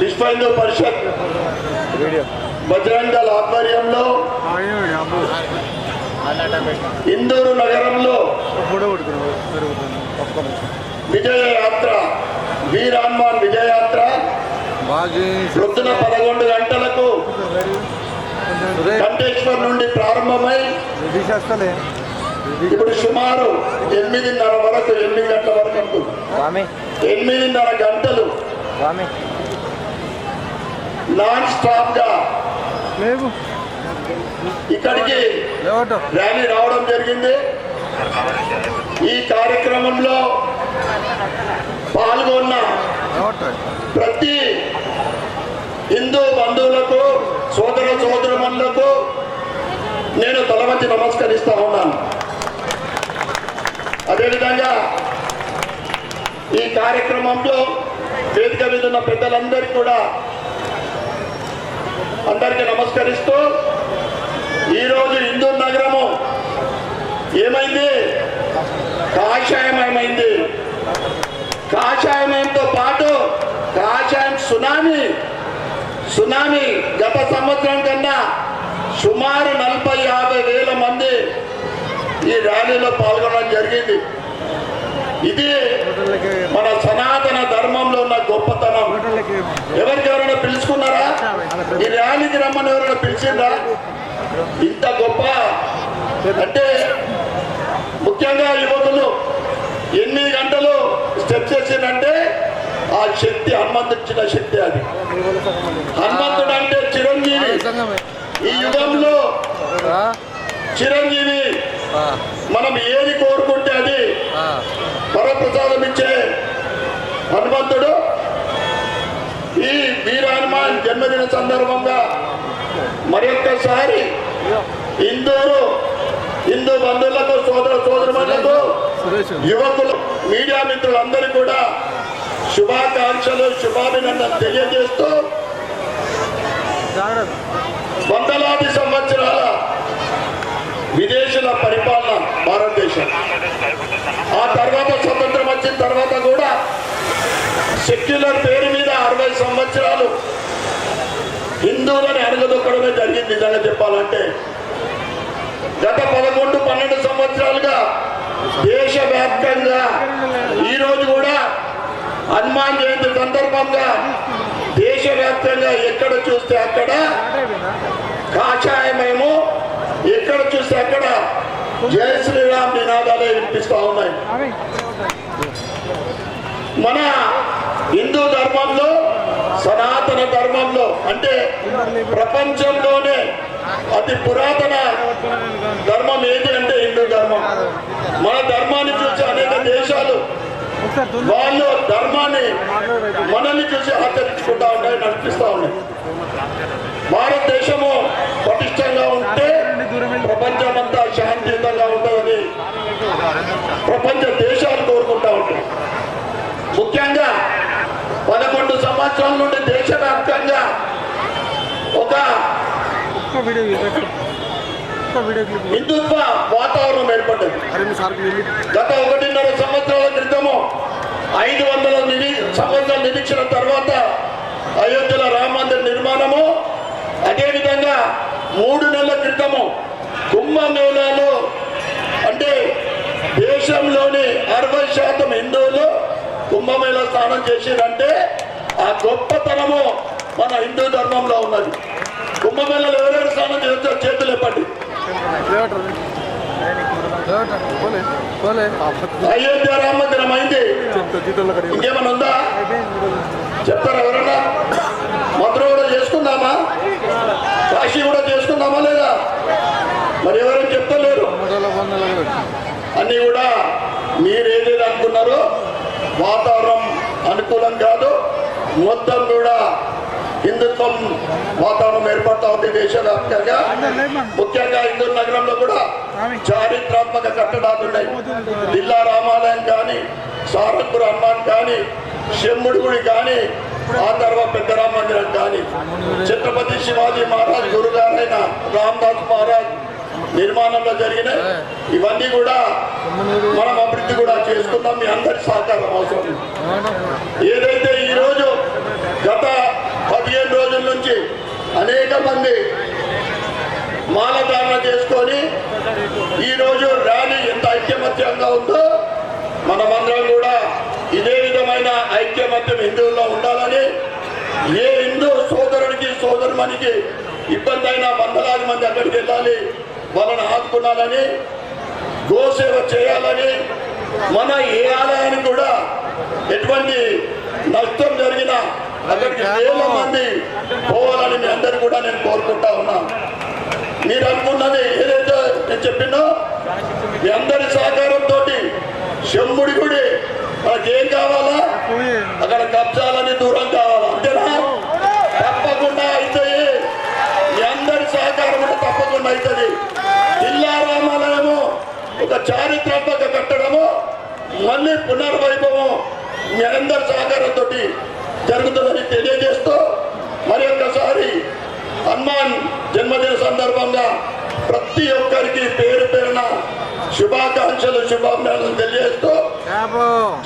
విశ్వ హిందూ పరిషత్ బజరంగ దళ్ ఆధ్వర్యంలో ఇందూరు నగరంలో విజయయాత్ర, వీర హనుమాన్ విజయయాత్ర ప్రొద్దున 11 గంటలకు కంటేశ్వర్ నుండి ప్రారంభమై ఇప్పుడు సుమారు 8:30 వరకు, 8 గంటల వరకు ఉంటుంది, 8:30 గంటలు నాన్ స్టాప్ గా ఇక్కడికి ర్యాలీ రావడం జరిగింది. ఈ కార్యక్రమంలో పాల్గొన్న ప్రతి హిందూ బంధువులకు, సోదర సోదరులకు నేను తలవంచి నమస్కరిస్తా ఉన్నాను. అదేవిధంగా ఈ కార్యక్రమంలో వేదిక మీద ఉన్న పెద్దలందరికీ కూడా అందరికీ నమస్కరిస్తూ, ఈరోజు హిందూ నగరము ఏమైంది? కాషాయమయమైంది. కాషాయంతో పాటు కాషాయం సునామీ గత సంవత్సరం కన్నా సుమారు 40-50 వేల మంది ఈ ర్యాలీలో పాల్గొనడం జరిగింది. ఇది మన సనాతన ధర్మంలో ఉన్న గొప్పతనం. ఎవరికి ఎవరైనా పిలుచుకున్నారా? ఈ ర్యాలీకి రమ్మని ఎవరైనా పిలిచిందా? ఇంత గొప్ప అంటే ముఖ్యంగా యువకులు 8 గంటలు స్టెప్స్ వేసిందంటే ఆ శక్తి హనుమంతుడిచ్చిన శక్తి. అది హనుమంతుడు అంటే చిరంజీవి. ఈ యుగంలో చిరంజీవి. మనం ఏది కోరుకుంటే అది వరప్రసాదం ఇచ్చే హనుమంతుడు. ఈ వీర హనుమాన్ జన్మదిన సందర్భంగా మరొక్కసారి హిందూ బంధువులకు సోదరులకు యువకులు మీడియా మిత్రులందరూ కూడా శుభాకాంక్షలు శుభాభినందనలు తెలియజేస్తూ వందలాది సంవత్సరాల విదేశీల పరిపాలన భారతదేశం. ఆ తర్వాత స్వతంత్రం వచ్చిన తర్వాత కూడా సెక్యులర్ పేరు మీద 60 సంవత్సరాలు హిందువులని అణగదొక్కడమే జరిగింది. నిజంగా చెప్పాలంటే గత 11-12 సంవత్సరాలుగా దేశవ్యాప్తంగా ఈరోజు కూడా హనుమాన్ జయంతి సందర్భంగా దేశవ్యాప్తంగా ఎక్కడ చూస్తే అక్కడ కాషాయమేమో, ఎక్కడ చూస్తే అక్కడ జై శ్రీరామ్ నినాదాలే వినిపిస్తూ ఉన్నాయి. మన హిందూ ధర్మంలో సనాతన ధర్మంలో అంటే ప్రపంచంలోనే అతి పురాతన ధర్మం ఏది అంటే హిందూ ధర్మం. మన ధర్మాన్ని చూసి అనేక దేశాలు వాళ్ళు ధర్మాన్ని మనల్ని చూసి ఆచరించుకుంటా ఉన్నాయి, నడిపిస్తూ ఉన్నాయి. భారతదేశము పటిష్టంగా ఉంటే ప్రపంచమంతా శాంతియుతంగా ఉంటుందని ప్రపంచ దేశాలు కోరుకుంటా ఉంటాయి. ముఖ్యంగా 11 సంవత్సరాల నుండి దేశవ్యాప్తంగా ఒక హిందుత్వ వాతావరణం ఏర్పడ్డది. గత 1.5 సంవత్సరాల క్రితము 500 సంవత్సరాల నిరీక్షణ తర్వాత అయోధ్యలో రామ మందిర నిర్మాణము, అదేవిధంగా 3 నెలల క్రితము కుంభమేళాలో అంటే దేశంలోని 60% హిందువులు కుంభమేళా స్నానం చేసిరంటే ఆ గొప్పతనము మన హిందూ ధర్మంలో ఉన్నది. కుంభమేళాలో ఎవరెవరు స్నానం చేస్తారో చేతులు ఎప్పటి. అయోధ్య రామ మందిరం అయింది, ఇంకేమన్నా ఉందా చెప్తారా ఎవరన్నా? మధుర కూడా చేసుకుందామా? కాశీ కూడా చేసుకుందామా లేదా? మరి ఎవరైనా చెప్తలేరు. అన్ని కూడా మీరు ఏదేది అనుకున్నారో వాతావరణం అనుకూలం కాదు. మొత్తం కూడా హిందుత్వం వాతావరణం ఏర్పడతా ఉంది దేశవ్యాప్తంగా. ముఖ్యంగా హిందూ నగరంలో కూడా చారిత్రాత్మక కట్టడాలు ఉన్నాయి. దిల్లా రామాలయం కానీ, సారంగపూర్ హనుమాన్ కానీ, శంభుడి గుడి కానీ, ఆ తర్వాత పెద్దరామ మందిరం కానీ, ఛత్రపతి శివాజీ మహారాజ్ గురుగారైన రామదాస్ మహారాజ్ నిర్మాణంలో జరిగినాయి. ఇవన్నీ కూడా మనం అభివృద్ధి కూడా చేసుకుందాం. మీ అందరి సహకారం అవసరం. ఏదైతే ఈరోజు గత 15 రోజుల నుంచి అనేక మంది మాలధారణ చేసుకొని ఈరోజు ర్యాలీ ఎంత ఐక్యమత్యంగా ఉందో మనమందరం కూడా ఇదే విధమైన ఐక్యమత్యం హిందువుల్లో ఉండాలని, ఏ హిందూ సోదరుడికి సోదరుమనికి ఇబ్బంది అయినా వందలాది మంది అక్కడికి వెళ్ళాలి, వాళ్ళని ఆదుకున్నాలని, గోసేవ చేయాలని, మన ఏ ఆలయానికి కూడా ఎటువంటి నష్టం జరిగినా అక్కడికి వేల మంది పోవాలని మీ అందరు కూడా నేను కోరుకుంటా ఉన్నా. మీరు అనుకున్నది ఏదైతే నేను చెప్పినో మీ అందరి సహకారంతో శంభుడి గుడి మనకి ఏం కావాలా, అక్కడ కబ్జాలని దూరం కావాలా, అంతేనా? తప్పకుండా అవుతాయి. మీ అందరి సహకారం అంటే తప్పకుండా అవుతుంది. జిల్లా రామాలయము ఒక చారిత్రాత్మక కట్టడము మళ్ళీ పునర్వైభవం మీ అందరి సహకారంతో జరుగుతుందని తెలియజేస్తూ మరి ఒక్కసారి హనుమాన్ జన్మదిన సందర్భంగా ప్రతి ఒక్కరికి పేరు పేరున శుభాకాంక్షలు శుభాభినందనలు తెలియజేస్తూ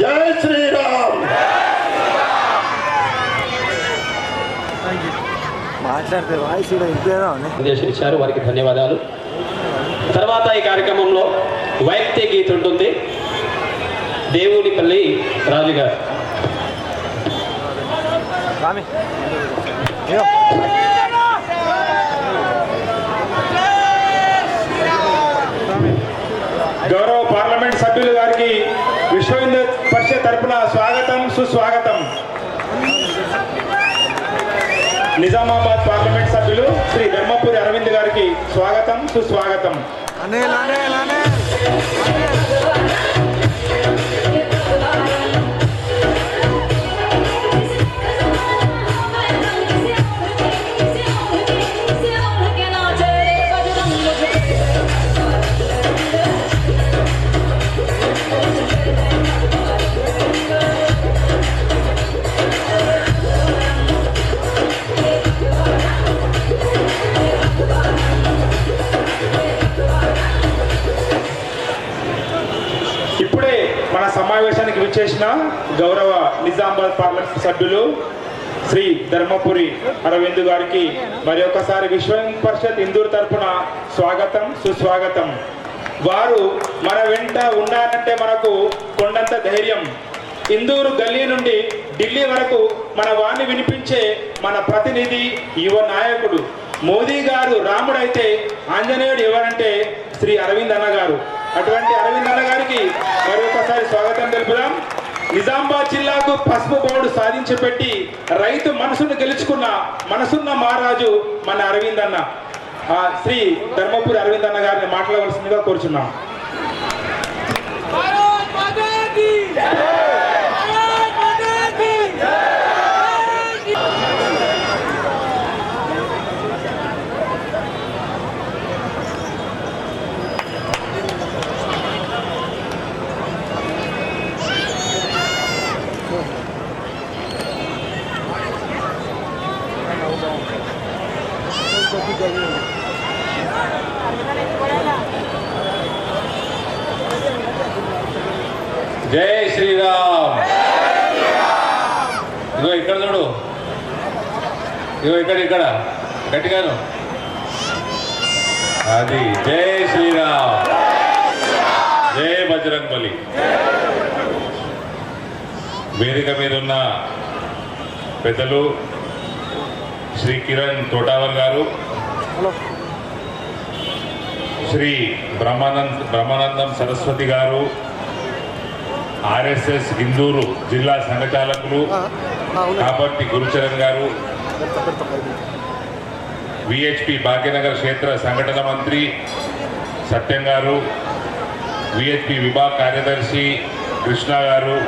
జై శ్రీరామ్. మాట్లాడితే వాయిస్ కూడా ఇంతేనా సందేశం ఇచ్చారు, వారికి ధన్యవాదాలు. తర్వాత ఈ కార్యక్రమంలో వైయక్తిక గీత ఉంటుంది. దేవునిపల్లి రాజు గారు. గౌరవ పార్లమెంట్ సభ్యులు గారికి విశ్వ హిందూ పరిషత్ తరపున స్వాగతం సుస్వాగతం. నిజామాబాద్ పార్లమెంట్ సభ్యులు శ్రీ ధర్మపురి అరవింద్ గారికి స్వాగతం సుస్వాగతం. అనిల్ అనిల్ అనిల్ ఇప్పుడే మన సమావేశానికి విచ్చేసిన గౌరవ నిజామాబాద్ పార్లమెంట్ సభ్యులు శ్రీ ధర్మపురి అరవింద్ గారికి మరి ఒకసారి విశ్వ హిందూ పరిషత్ ఇందూరు తరపున స్వాగతం సుస్వాగతం. వారు మన వెంట ఉన్నారంటే మనకు కొండంత ధైర్యం. ఇందూరు గల్లీ నుండి ఢిల్లీ వరకు మన వాణ్ణి వినిపించే మన ప్రతినిధి, యువ నాయకుడు. మోదీ గారు రాముడైతే ఆంజనేయుడు ఎవరంటే శ్రీ అరవింద్ అన్న గారు. అటువంటి అరవింద్ అన్న గారికి మరి ఒకసారి స్వాగతం తెలుపుదాం. నిజామాబాద్ జిల్లాకు పసుపు బోర్డు సాధించి పెట్టి రైతు మనసును గెలుచుకున్న మనసున్న మహారాజు మన అరవింద్ అన్న. శ్రీ ధర్మపురి అరవింద్ అన్న గారిని మాట్లాడవలసిందిగా కోరుచున్నాం. జై శ్రీరామ్. ఇగో ఇక్కడ చూడు, ఇగో ఇక్కడ గట్టిగాను అది. జై శ్రీరామ్, జై బజరంగబలి. వేదిక మీద ఉన్న పెద్దలు శ్రీ కిరణ్ తోటావర్ గారు, శ్రీ బ్రహ్మానందం సరస్వతి గారు, ఆర్ఎస్ఎస్ ఇందూరు జిల్లా సంఘచాలకులు కాబట్టి గురుచరణ్ గారు, విహెచ్పి భాగ్యనగర్ క్షేత్ర సంఘటన మంత్రి సత్యం గారు, విహెచ్పి విభాగ్ కార్యదర్శి కృష్ణ గారు,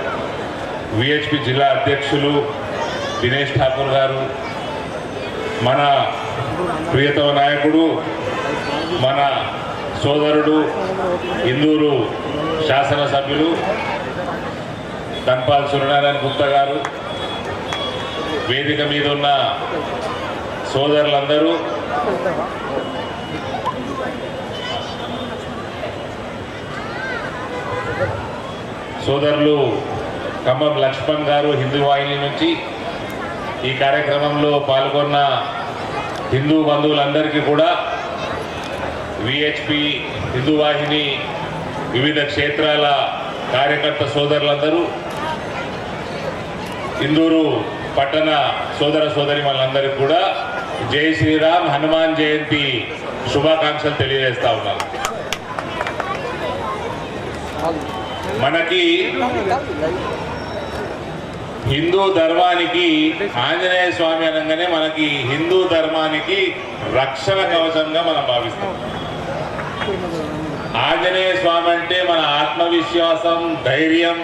విహెచ్పి జిల్లా అధ్యక్షులు దినేష్ ఠాకూర్ గారు, మన ప్రియతమ నాయకుడు, మన సోదరుడు ఇందూరు శాసనసభ్యులు ధన్పాల్ సూర్యనారాయణ గుప్తా గారు, వేదిక మీద ఉన్న సోదరులందరూ, సోదరులు ఖమ్మం లక్ష్మణ్ గారు హిందూ వాహిని నుంచి ఈ కార్యక్రమంలో పాల్గొన్న హిందూ బంధువులందరికీ కూడా విహెచ్పి హిందూ వాహిని వివిధ క్షేత్రాల కార్యకర్త సోదరులందరూ, ఇందూరు పట్టణ సోదర సోదరి వాళ్ళందరికీ కూడా జై శ్రీరామ్ హనుమాన్ జయంతి శుభాకాంక్షలు తెలియజేస్తా ఉన్నాను. మనకి హిందూ ధర్మానికి ఆంజనేయ స్వామి అనగానే మనకి హిందూ ధర్మానికి రక్షణ కవచంగా మనం భావిస్తాం. ఆంజనేయ స్వామి అంటే మన ఆత్మవిశ్వాసం, ధైర్యం,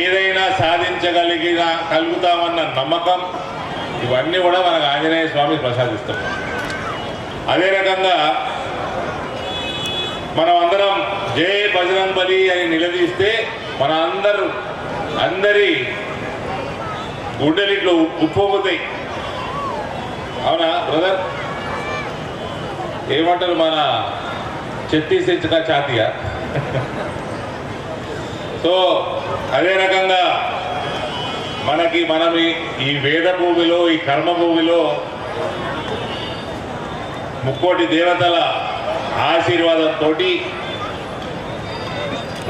ఏదైనా కలుగుతామన్న నమ్మకం, ఇవన్నీ కూడా మనకు ఆంజనేయ స్వామి ప్రసాదిస్తాం. అదే రకంగా మనం అందరం జై బజరంగబలి అని నిలదీస్తే మన అందరి గుండెలిట్లో ఉప్పొంగుతాయి. అవునా బ్రదర్? ఏమంటారు మన ఛత్తీస్ ఇంచుగా ఛాతీయా. సో అదే రకంగా మనం ఈ వేద భూమిలో, ఈ కర్మ భూమిలో ముక్కోటి దేవతల ఆశీర్వాదంతో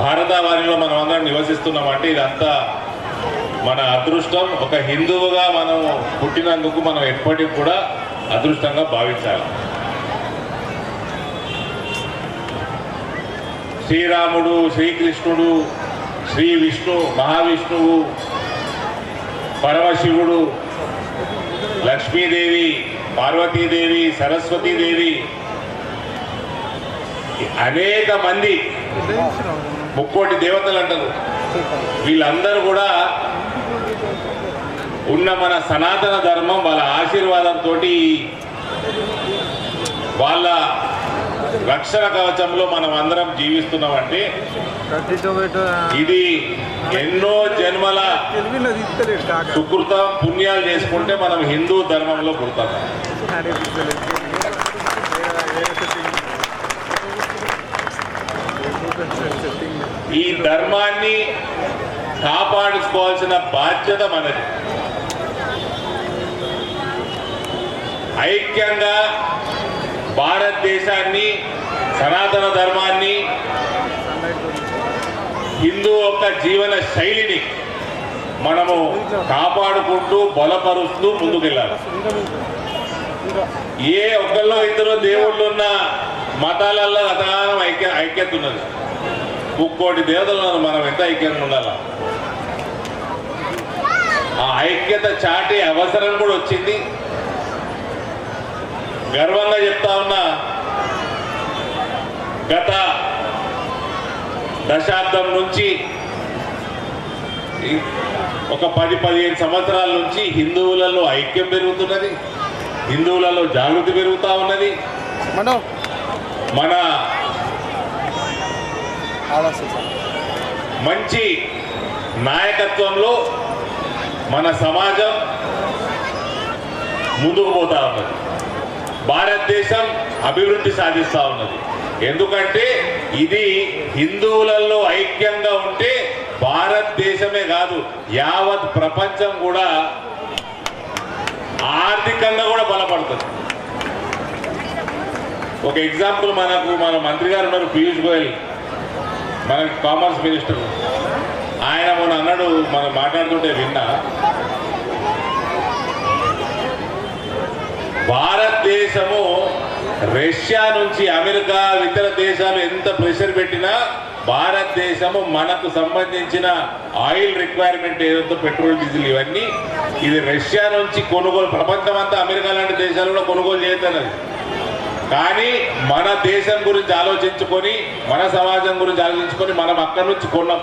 భారతావనిలో మనం అందరం నివసిస్తున్నామంటే ఇదంతా మన అదృష్టం. ఒక హిందువుగా మనం పుట్టినందుకు మనం ఎప్పటికి కూడా అదృష్టంగా భావించాలి. శ్రీరాముడు, శ్రీకృష్ణుడు, శ్రీ విష్ణు, మహావిష్ణువు, పరమశివుడు, లక్ష్మీదేవి, పార్వతీదేవి, సరస్వతీదేవి, అనేక మంది ముక్కోటి దేవతలు అంటారు. వీళ్ళందరూ కూడా ఉన్న మన సనాతన ధర్మం వాళ్ళ ఆశీర్వాదంతో వాళ్ళ రక్షణ కవచంలో మనం అందరం జీవిస్తున్నామంటే ఇది ఎన్నో జన్మల సుకృతం పుణ్యాలు చేసుకుంటే మనం హిందూ ధర్మంలో పుడతాం. ఈ ధర్మాన్ని కాపాడుకోవాల్సిన బాధ్యత మనది. ఐక్యంగా భారతదేశాన్ని, సనాతన ధర్మాన్ని, హిందూ యొక్క జీవన శైలిని మనము కాపాడుకుంటూ బలపరుస్తూ ముందుకెళ్ళాలి. ఏ ఒక్కళ్ళో ఇద్దరు దేవుళ్ళు ఉన్న మతాలలో అతగానం ఐక్యత ఉన్నది. ముక్కోటి దేవతలను మనం ఎంత ఐక్యంగా ఉండాలా. ఆ ఐక్యత చాటే అవసరం కూడా వచ్చింది. గర్వంగా చెప్తా ఉన్నా, గత దశాబ్దం నుంచి ఒక 10-15 సంవత్సరాల నుంచి హిందువులలో ఐక్యం పెరుగుతున్నది, హిందువులలో జాగృతి పెరుగుతూ ఉన్నది. మన మంచి నాయకత్వంలో మన సమాజం ముందుకు పోతా ఉన్నది. భారతదేశం అభివృద్ధి సాధిస్తూ ఉన్నది. ఎందుకంటే ఇది హిందువులలో ఐక్యంగా ఉంటే భారతదేశమే కాదు యావత్ ప్రపంచం కూడా ఆర్థికంగా కూడా బలపడుతుంది. ఒక ఎగ్జాంపుల్ మన మంత్రి గారు ఉన్నారు, పీయూష్ గోయల్, మన కామర్స్ మినిస్టర్. ఆయన మొన్న అన్నాడు, మనం మాట్లాడుతుంటే విన్నా, భారతదేశము రష్యా నుంచి అమెరికా ఇతర దేశాలు ఎంత ప్రెషర్ పెట్టినా భారతదేశము మనకు సంబంధించిన ఆయిల్ రిక్వైర్మెంట్ ఏదైతే పెట్రోల్, డీజిల్ ఇవన్నీ ఇది రష్యా నుంచి కొనుగోలు, ప్రపంచం అంతా అమెరికా లాంటి దేశాలు కూడా కొనుగోలు చేస్తున్నది. కానీ మన దేశం గురించి ఆలోచించుకొని, మన సమాజం గురించి ఆలోచించుకొని మనం అక్కడి నుంచి కొన్నాం.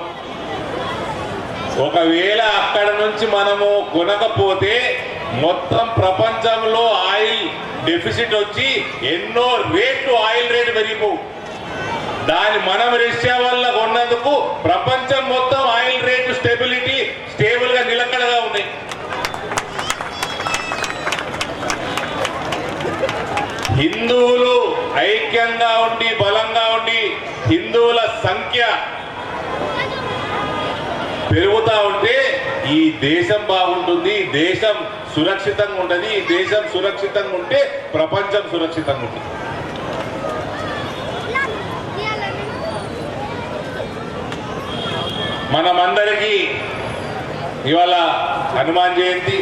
ఒకవేళ అక్కడ నుంచి మనము కొనకపోతే మొత్తం ప్రపంచంలో ఆయిల్ డెఫిసిట్ వచ్చి ఎన్నో రేట్లు ఆయిల్ రేటు పెరిగిపోవు. దాన్ని మనం రష్యా వల్ల కొన్నందుకు ప్రపంచం మొత్తం ఆయిల్ రేటు స్టేబుల్ గా నిలకడగా ఉన్నాయి. హిందువులు ఐక్యంగా ఉండి బలంగా ఉండి హిందువుల సంఖ్య పెరుగుతూ ఉంటే ఈ దేశం బాగుంటుంది, ఈ దేశం సురక్షితంగా ఉంటుంది. ఈ దేశం సురక్షితంగా ఉంటే ప్రపంచం సురక్షితంగా ఉంటుంది. మనమందరికీ ఇవాళ హనుమాన్ జయంతి.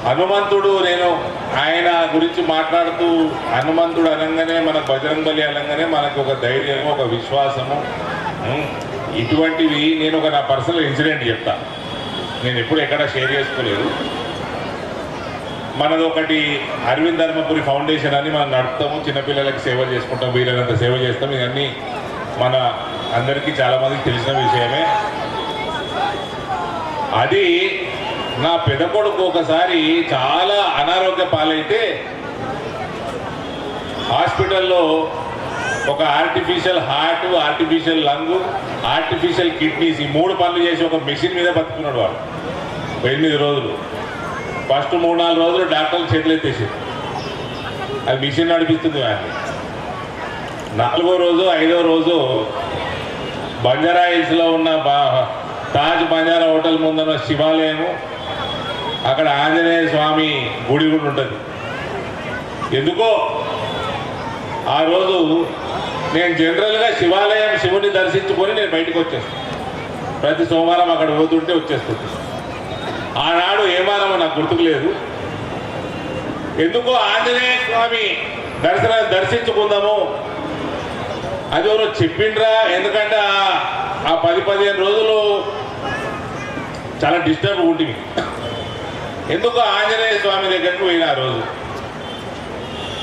హనుమంతుడు, నేను ఆయన గురించి మాట్లాడుతూ హనుమంతుడు అనగానే మనకు బజరంగబలి అనగానే మనకు ఒక ధైర్యము, ఒక విశ్వాసము, ఇటువంటివి. నేను నా పర్సనల్ ఇన్సిడెంట్ చెప్తా, నేను ఎప్పుడు ఎక్కడ షేర్ చేసుకోలేదు. మనది ఒకటి అరవింద్ ధర్మపురి ఫౌండేషన్ అని మనం నడుపుతాము, చిన్నపిల్లలకి సేవ చేసుకుంటాం, వీళ్ళంతా సేవ చేస్తాం. ఇవన్నీ మన అందరికీ చాలామందికి తెలిసిన విషయమే. అది నా పెద్ద కొడుకు ఒకసారి చాలా అనారోగ్య పాలైతే హాస్పిటల్లో ఒక artificial heart, artificial lung, artificial kidneys, ఈ 3 పనులు చేసి ఒక మెషిన్ మీద బతుకున్నాడు వాడు 8 రోజులు. ఫస్ట్ 3-4 రోజులు డాక్టర్లు చేతులు ఎత్తేసారు, అది మిషన్ నడిపిస్తుంది వాడిని. 4వ రోజు 5వ రోజు బంజారా హిల్స్లో ఉన్న తాజ్ బంజారా హోటల్ ముందున్న శివాలయము, అక్కడ ఆంజనేయ స్వామి గుడి కూడా ఉంటుంది. ఎందుకో ఆ రోజు నేను జనరల్గా శివాలయం శివుని దర్శించుకొని నేను బయటకు వచ్చేస్తాను. ప్రతి సోమవారం అక్కడ పోతుంటే వచ్చేస్తుంది. ఆనాడు ఏమానమో నాకు గుర్తుకు లేదు, ఎందుకో ఆంజనేయ స్వామి దర్శించుకుందాము అది ఎవరో చెప్పిండ్రా. ఎందుకంటే ఆ 10-15 రోజులు చాలా డిస్టర్బ్ ఉంటుంది. ఎందుకో ఆంజనేయ స్వామి దగ్గరికి పోయిన ఆ రోజు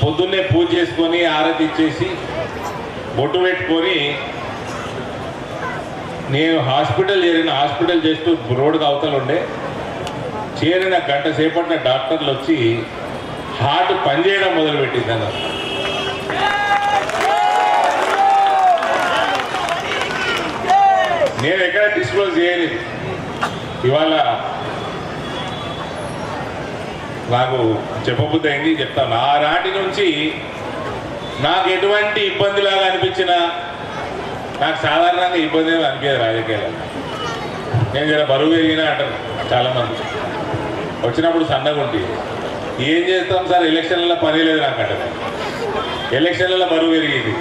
పొద్దున్నే పూజ చేసుకొని ఆరతి ఇచ్చేసి బొట్టు పెట్టుకొని నేను హాస్పిటల్ జస్ట్ రోడ్డుకు అవతల ఉండే. చేరిన గంట సేపటిన డాక్టర్లు వచ్చి హార్ట్ పనిచేయడం మొదలుపెట్టింది అన్నారు. నేను ఎక్కడ డిస్క్లోజ్ చేయలేదు. ఇవాళ నాకు చెప్పబుద్ధి అయింది, చెప్తాను. ఆ నాటి నుంచి నాకు ఎటువంటి ఇబ్బందిలాగా అనిపించినా, నాకు సాధారణంగా ఇబ్బంది ఏమి అనిపించదు రాజకీయాలు. నేను జర బరువు పెరిగినా అంటారు చాలామంది. వచ్చినప్పుడు సన్నగా ఉంటే ఏం చేస్తాం సార్, ఎలక్షన్లలో పని లేదు నాకు అంటారు. ఎలక్షన్లలో బరువు పెరిగింది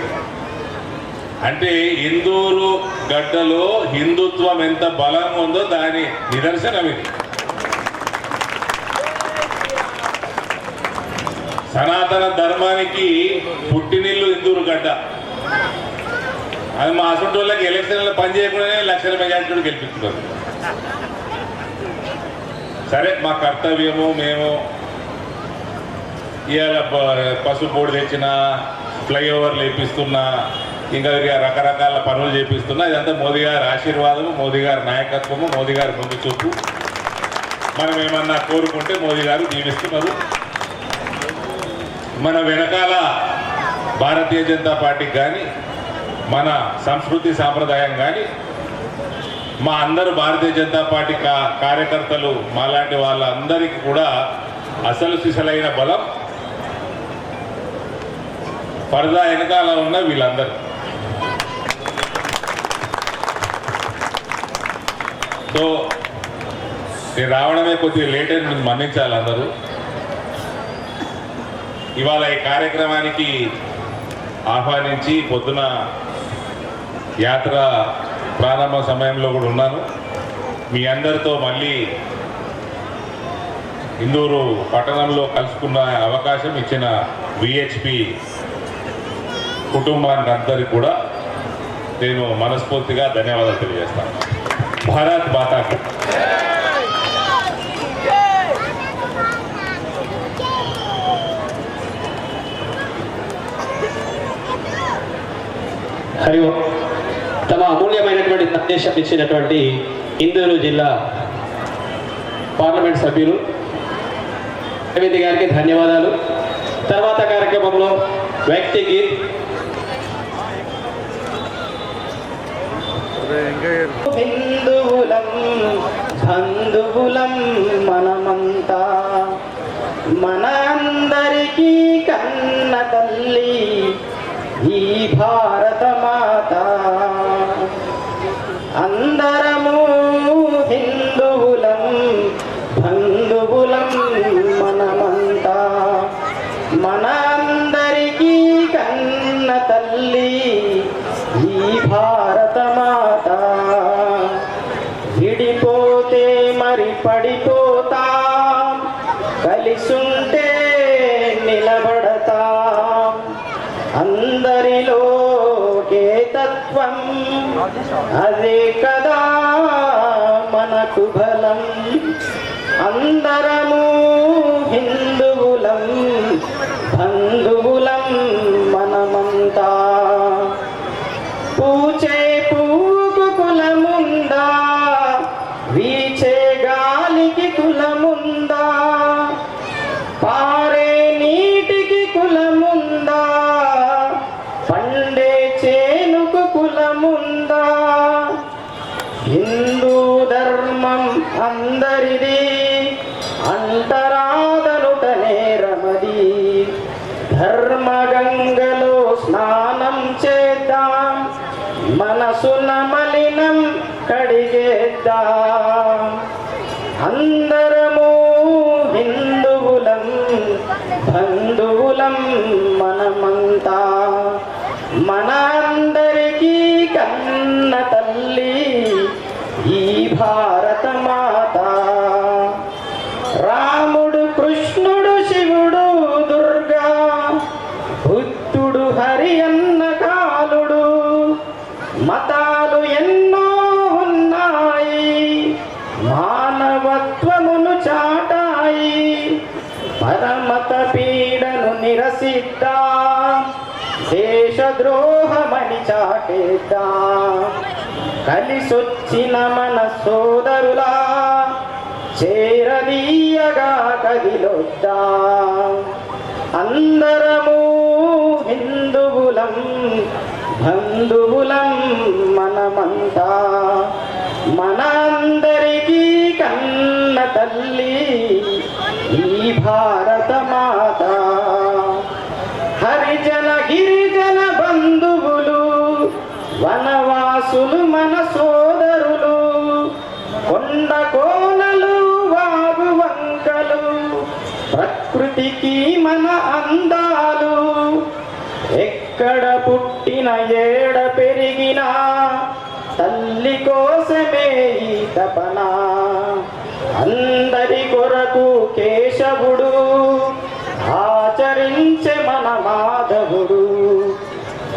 అంటే ఇందూరు గడ్డలో హిందుత్వం ఎంత బలంగా ఉందో దాని నిదర్శనం ఇది. సనాతన ధర్మానికి పుట్టినిల్లు ఇందూరు గడ్డ. అది మా అసంటి వాళ్ళకి ఎలక్షన్లో పని చేయకుండానే లక్షల మెజార్టీలు గెలిపిస్తున్నారు. సరే, మా కర్తవ్యము. మేము ఇవాళ పసుపు బోర్డు తెచ్చిన, ఫ్లైఓవర్లు వేపిస్తున్నా, ఇంకా రకరకాల పనులు చేపిస్తున్నా. ఇదంతా మోదీ గారి ఆశీర్వాదము, మోదీ గారి నాయకత్వము, మోదీ గారి ముందు చూపు. మనం ఏమన్నా కోరుకుంటే మోదీ గారు దీవిస్తున్నారు. మన వెనకాల భారతీయ జనతా పార్టీకి కానీ, మన సంస్కృతి సాంప్రదాయం కానీ, మా అందరూ భారతీయ జనతా పార్టీ కార్యకర్తలు మాలాంటి వాళ్ళందరికీ కూడా అసలు సిసలైన బలం పరదా వెనకాల ఉన్న వీళ్ళందరూ. సో నేను రావడమే కొద్దిగా లేట్ అని మన్నించాలి అందరూ. ఇవాళ ఈ కార్యక్రమానికి ఆహ్వానించి పొద్దున యాత్ర ప్రారంభ సమయంలో కూడా ఉన్నాను. మీ అందరితో మళ్ళీ ఇందూరు పట్టణంలో కలుసుకున్న అవకాశం ఇచ్చిన విహెచ్పి కుటుంబానికి అందరికీ కూడా నేను మనస్ఫూర్తిగా ధన్యవాదాలు తెలియజేస్తాను. భారత్ మాతాకి. హరి ఓం. తమ అమూల్యమైనటువంటి సందేశం ఇచ్చినటువంటి ఇందూరు జిల్లా పార్లమెంట్ సభ్యులు రవీంద్ర గారికి ధన్యవాదాలు. తర్వాత కార్యక్రమంలో వ్యక్తి గీత్ హిందువులం బంధువులం మనమంతా, మన అందరికీ కన్న తల్లి ఈ భారత మాత. అందరము హిందువులం బంధువులం మనమంతా, మన అందరికీ కన్న తల్లి ఈ భారత మాత. విడిపోతే మరి పడిపోతాం, కలిసుంటే నిలబడతాం. అందరిలో ఒకే తత్వం, అదే కదా మనకు బలం. అందరము హిందువులం బంధువులం మనమంతా. పూచే పువ్వుకు కులముందా, వీచే గాలికి కులముందా, పారే నీటికి కులముందా, పండే చేనుకు కులముందా. హిందూ ధర్మం అందరిది అంటరా అందరము హిందువులం బంధువులం మనమంతా మన అందరికీ కన్న తల్లి ఈ భారత మాత రాముడు కృష్ణుడు శివుడు దుర్గా బుద్ధుడు హరి అన్న కాలుడు మతాలు ఎన్నో ఉన్నాయి మానవత్వమును చాటాయి పరమత పీడను నిరసిద్దా దేశద్రోహమని చాటేద్దా కలిసొచ్చిన మన సోదరులా చేరదీయగా కదిలొద్దా అందరము హిందువులం బంధువులం మనమంతా మన అందరికీ కన్న తల్లి ఈ భారత మాత హరిజన గిరిజన బంధువులు వనవాసులు మన సోదరులు కొండ కోనలు వాగు వంకలు ప్రకృతికి మన అందాలు ఎక్కడ పుట్టిన ఏడ పెరిగినా తల్లి కోసమే ఈ తపన అందరి కొరకు కేశవుడు ఆచరించే మన మాధవుడు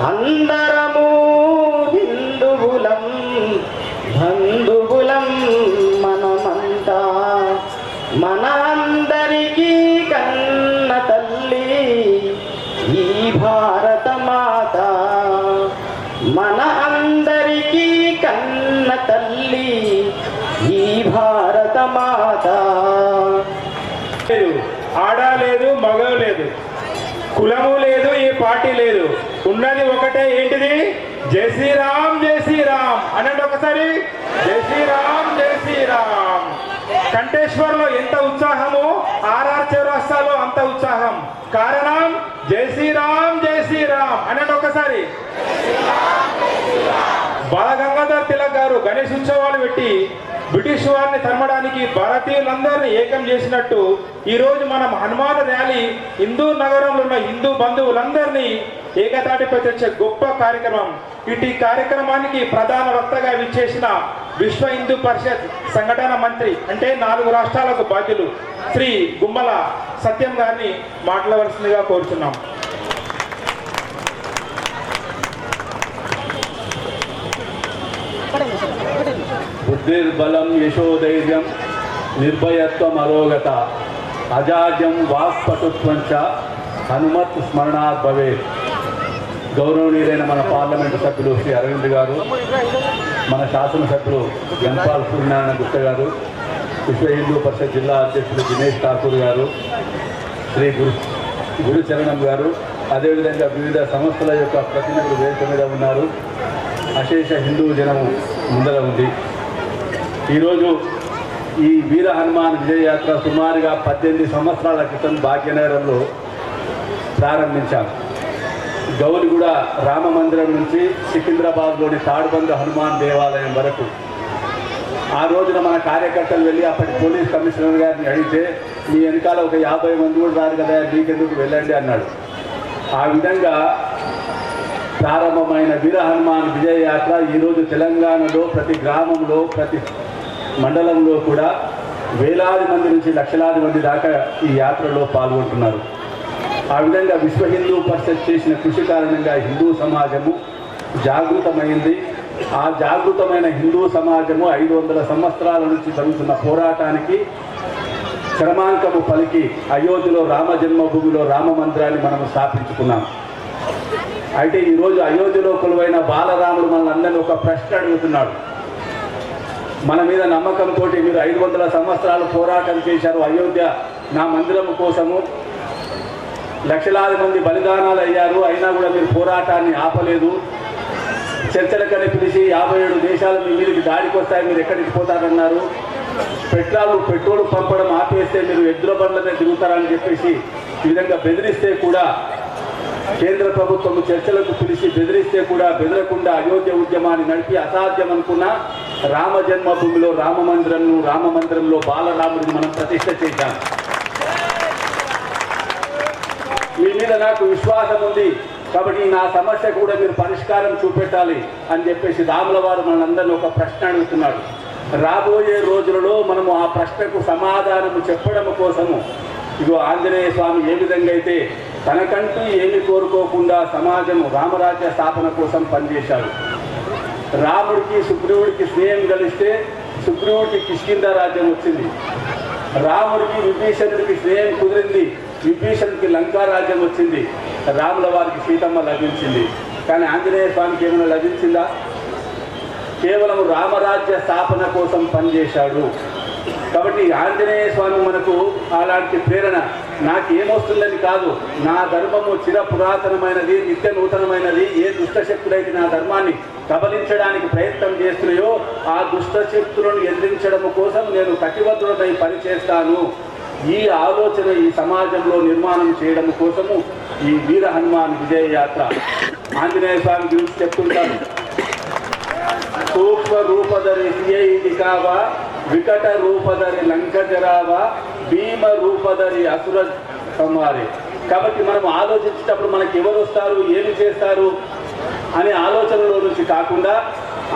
అందరము హిందువులం బంధువులం మనమంతా మన అందరికీ కన్న తల్లి ఈ భారత మాత మన అందరికీ కన్న తల్లి ఈ భారత మాత ఆడ లేదు మగ లేదు కులము లేదు ఏ పార్టీ లేదు ఉన్నది ఒకటే ఏంటిది జై శ్రీరామ్ జై శ్రీరామ్ అనండి ఒకసారి జై శ్రీరామ్ జై శ్రీరామ్ కంటేశ్వర్లో ఎంత ఉత్సాహము ఆర్ఆర్ చౌరస్తాలో అంత ఉత్సాహం కారణం జై శ్రీరామ్ అనండి ఒకసారి బాలగంగాధర్ తిలక్ గారు గణేష్ ఉత్సవాలు పెట్టి బ్రిటిష్ వారిని తరమడానికి భారతీయులందరినీ ఏకం చేసినట్టు ఈరోజు మనం హనుమాన్ ర్యాలీ హిందూ నగరంలో ఉన్న హిందూ బంధువులందరినీ ఏకతాటిపై తెచ్చే గొప్ప కార్యక్రమం. ఇటు కార్యక్రమానికి ప్రధాన వక్తగా విచ్చేసిన విశ్వ హిందూ పరిషత్ సంఘటన మంత్రి అంటే 4 రాష్ట్రాలకు బాధ్యులు శ్రీ గుమ్మల సత్యం గారిని మాట్లాడవలసిందిగా కోరుచున్నాం. బుద్ధిర్బలం యశోధైర్యం నిర్భయత్వం అరోగత అజాడ్యం వాక్పటుత్వంచ హనుమత్ స్మరణాత్ భవేత్. గౌరవనీయులైన మన పార్లమెంటు సభ్యులు శ్రీ అరవింద్ గారు, మన శాసనసభ్యులు గణపాల్ సూర్యనారాయణ గుప్తా గారు, విశ్వ హిందూ పరిషత్ జిల్లా అధ్యక్షులు దినేష్ ఠాకూర్ గారు, శ్రీ గురుచరణం గారు, అదేవిధంగా వివిధ సంస్థల యొక్క ప్రతినిధులు వేదిక మీద ఉన్నారు. అశేష హిందూ జనము ముందర ఉంది. ఈరోజు ఈ వీర హనుమాన్ విజయయాత్ర సుమారుగా 18 సంవత్సరాల క్రితం భాగ్యనగరంలో ప్రారంభించాం. గౌలిగూడ రామ మందిరం నుంచి సికింద్రాబాద్లోని తాడుబంద హనుమాన్ దేవాలయం వరకు ఆ రోజున మన కార్యకర్తలు వెళ్ళి అప్పటి పోలీస్ కమిషనర్ గారిని అడిగితే మీ వెనకాల ఒక 50 మంది కూడా రారు కదా, మీకెందుకు వెళ్ళండి అన్నాడు. ఆ విధంగా ప్రారంభమైన వీర హనుమాన్ విజయయాత్ర ఈరోజు తెలంగాణలో ప్రతి గ్రామంలో ప్రతి మండలంలో కూడా వేలాది మంది నుంచి లక్షలాది మంది దాకా ఈ యాత్రలో పాల్గొంటున్నారు. ఆ విధంగా విశ్వ హిందూ పరిషత్ చేసిన కృషి కారణంగా హిందూ సమాజము జాగృతమైంది. ఆ జాగృతమైన హిందూ సమాజము 500 సంవత్సరాల నుంచి జరుగుతున్న పోరాటానికి క్రమాంకము పలికి అయోధ్యలో రామ జన్మభూమిలో రామ మందిరాన్ని మనం స్థాపించుకున్నాం. అయితే ఈరోజు అయోధ్యలో కొలువైన బాలరాముడు మనల్ని అందరినీ ఒక ప్రశ్న అడుగుతున్నాడు. మన మీద నమ్మకంతో మీరు 500 సంవత్సరాలు పోరాటం చేశారు అయోధ్య నా మందిరం కోసము, లక్షలాది మంది బలిదానాలు అయ్యారు, అయినా కూడా మీరు పోరాటాన్ని ఆపలేదు. చర్చలకని పిలిచి 57 దేశాలు మీ మీదకి దాడికి వస్తాయి, మీరు ఎక్కడికి పోతారన్నారు. పెట్రోల్ పంపడం ఆపేస్తే మీరు ఎద్దుల బండ్లనే దిగుతారని చెప్పేసి ఈ విధంగా బెదిరిస్తే కూడా కేంద్ర ప్రభుత్వం చర్చలకు పిలిచి బెదిరిస్తే కూడా బెదరకుండా అయోధ్య ఉద్యమాన్ని నడిపి అసాధ్యం అనుకున్నా రామ జన్మభూమిలో రామ మందిరంలో బాలరాముడిని మనం ప్రతిష్ఠ చేశాం. మీ మీద నాకు విశ్వాసం ఉంది కాబట్టి నా సమస్య కూడా మీరు పరిష్కారం చూపెట్టాలి అని చెప్పేసి రాముల వారు మనందరినీ ఒక ప్రశ్న అడుగుతున్నాడు. రాబోయే రోజులలో మనము ఆ ప్రశ్నకు సమాధానము చెప్పడం కోసము ఇగో ఆంజనేయ స్వామి ఏ విధంగా అయితే తనకంటూ ఏమి కోరుకోకుండా సమాజము రామరాజ్య స్థాపన కోసం పనిచేశాడు. రాముడికి సుగ్రీవుడికి స్నేహం కలిస్తే సుగ్రీవుడికి కిష్కింధ రాజ్యం వచ్చింది. రాముడికి విభీషణుడికి స్నేహం కుదిరింది, విభీషణుడికి లంకా రాజ్యం వచ్చింది. రాముల వారికి సీతమ్మ లభించింది. కానీ ఆంజనేయ స్వామికి ఏమైనా లభించిందా? కేవలం రామరాజ్య స్థాపన కోసం పనిచేశాడు. కాబట్టి ఆంజనేయ స్వామి మనకు అలాంటి ప్రేరణ. నాకేమొస్తుందని కాదు, నా ధర్మము చిర పురాతనమైనది, నిత్య నూతనమైనది. ఏ దుష్టశక్తులైతే నా ధర్మాన్ని కబలించడానికి ప్రయత్నం చేస్తున్నాయో ఆ దుష్టశక్తులను ఎదిరించడం కోసం నేను కటిబద్ధుడై పనిచేస్తాను. ఈ ఆలోచన ఈ సమాజంలో నిర్మాణం చేయడం కోసము ఈ వీర హనుమాన్ విజయ యాత్ర. ఆంజనేయ స్వామి గురించి చెప్తుంటారు. సూక్ష్మ రూపధరి దికావా, వికట రూపధరి లంక జరావా, భీమ రూపధరి అసుర సంహారి. కాబట్టి మనం ఆలోచించేటప్పుడు మనకి ఎవరు వస్తారు, ఏమి చేస్తారు అనే ఆలోచనలో నుంచి కాకుండా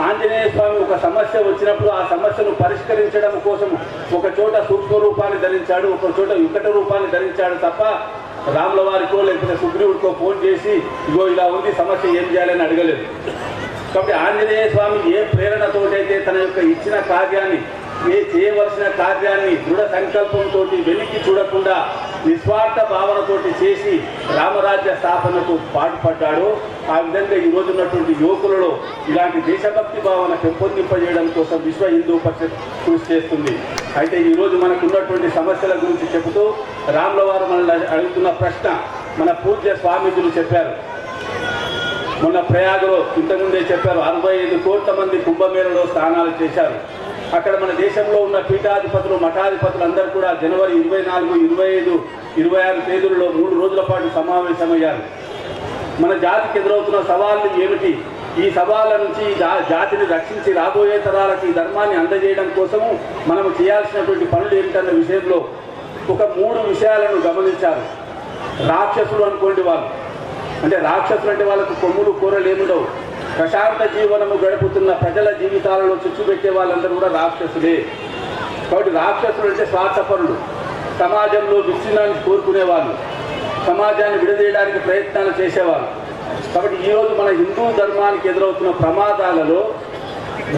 ఆంజనేయ స్వామి ఒక సమస్య వచ్చినప్పుడు ఆ సమస్యను పరిష్కరించడం కోసం ఒక చోట సూక్ష్మ రూపాన్ని ధరించాడు, ఒక చోట వికట రూపాన్ని ధరించాడు తప్ప రాముల వారికో లేకపోతే సుగ్రీవుడికో ఫోన్ చేసి ఇగో ఇలా ఉంది సమస్య ఏం చేయాలని అడగలేదు. కాబట్టి ఆంజనేయ స్వామి ఏ ప్రేరణతోటైతే తన యొక్క ఇచ్చిన కార్యాన్ని, చేయవలసిన కార్యాన్ని దృఢ సంకల్పంతో వెనక్కి చూడకుండా నిస్వార్థ భావనతోటి చేసి రామరాజ్య స్థాపనకు పాటుపడ్డాడో ఆ విధంగా ఈ రోజు ఉన్నటువంటి యువకులలో ఇలాంటి దేశభక్తి భావన పెంపొందింపజేయడం కోసం విశ్వ హిందూ పరిషత్ కృషి చేస్తుంది. అయితే ఈరోజు మనకు ఉన్నటువంటి సమస్యల గురించి చెబుతూ రాముల వారు మనల్ని అడుగుతున్న ప్రశ్న మన పూజ్య స్వామీజీలు చెప్పారు. మొన్న ప్రయాగలో ఇంతకుముందే చెప్పారు 65 కోట్ల మంది కుంభమేళలో స్నానాలు చేశారు. అక్కడ మన దేశంలో ఉన్న పీఠాధిపతులు మఠాధిపతులు అందరూ కూడా జనవరి 24, 25, 26 తేదీలలో 3 రోజుల పాటు సమావేశమయ్యారు. మన జాతికి ఎదురవుతున్న సవాళ్ళు ఏమిటి, ఈ సవాళ్ళ నుంచి జాతిని రక్షించి రాబోయే తరాలకు ఈ ధర్మాన్ని అందజేయడం కోసము మనము చేయాల్సినటువంటి పనులు ఏమిటన్న విషయంలో ఒక 3 విషయాలను గమనించారు. రాక్షసులు అనుకోండి వాళ్ళు, అంటే రాక్షసులు అంటే వాళ్ళకు కొమ్ములు కూరలు ఏముండవు. ప్రశాంత జీవనము గడుపుతున్న ప్రజల జీవితాలలో చుచ్చుపెట్టే వాళ్ళందరూ కూడా రాక్షసులే. కాబట్టి రాక్షసులు అంటే స్వార్థపరులు, సమాజంలో విచ్ఛిన్నాన్ని కోరుకునేవాళ్ళు, సమాజాన్ని విడదీయడానికి ప్రయత్నాలు చేసేవాళ్ళు. కాబట్టి ఈరోజు మన హిందూ ధర్మానికి ఎదురవుతున్న ప్రమాదాలలో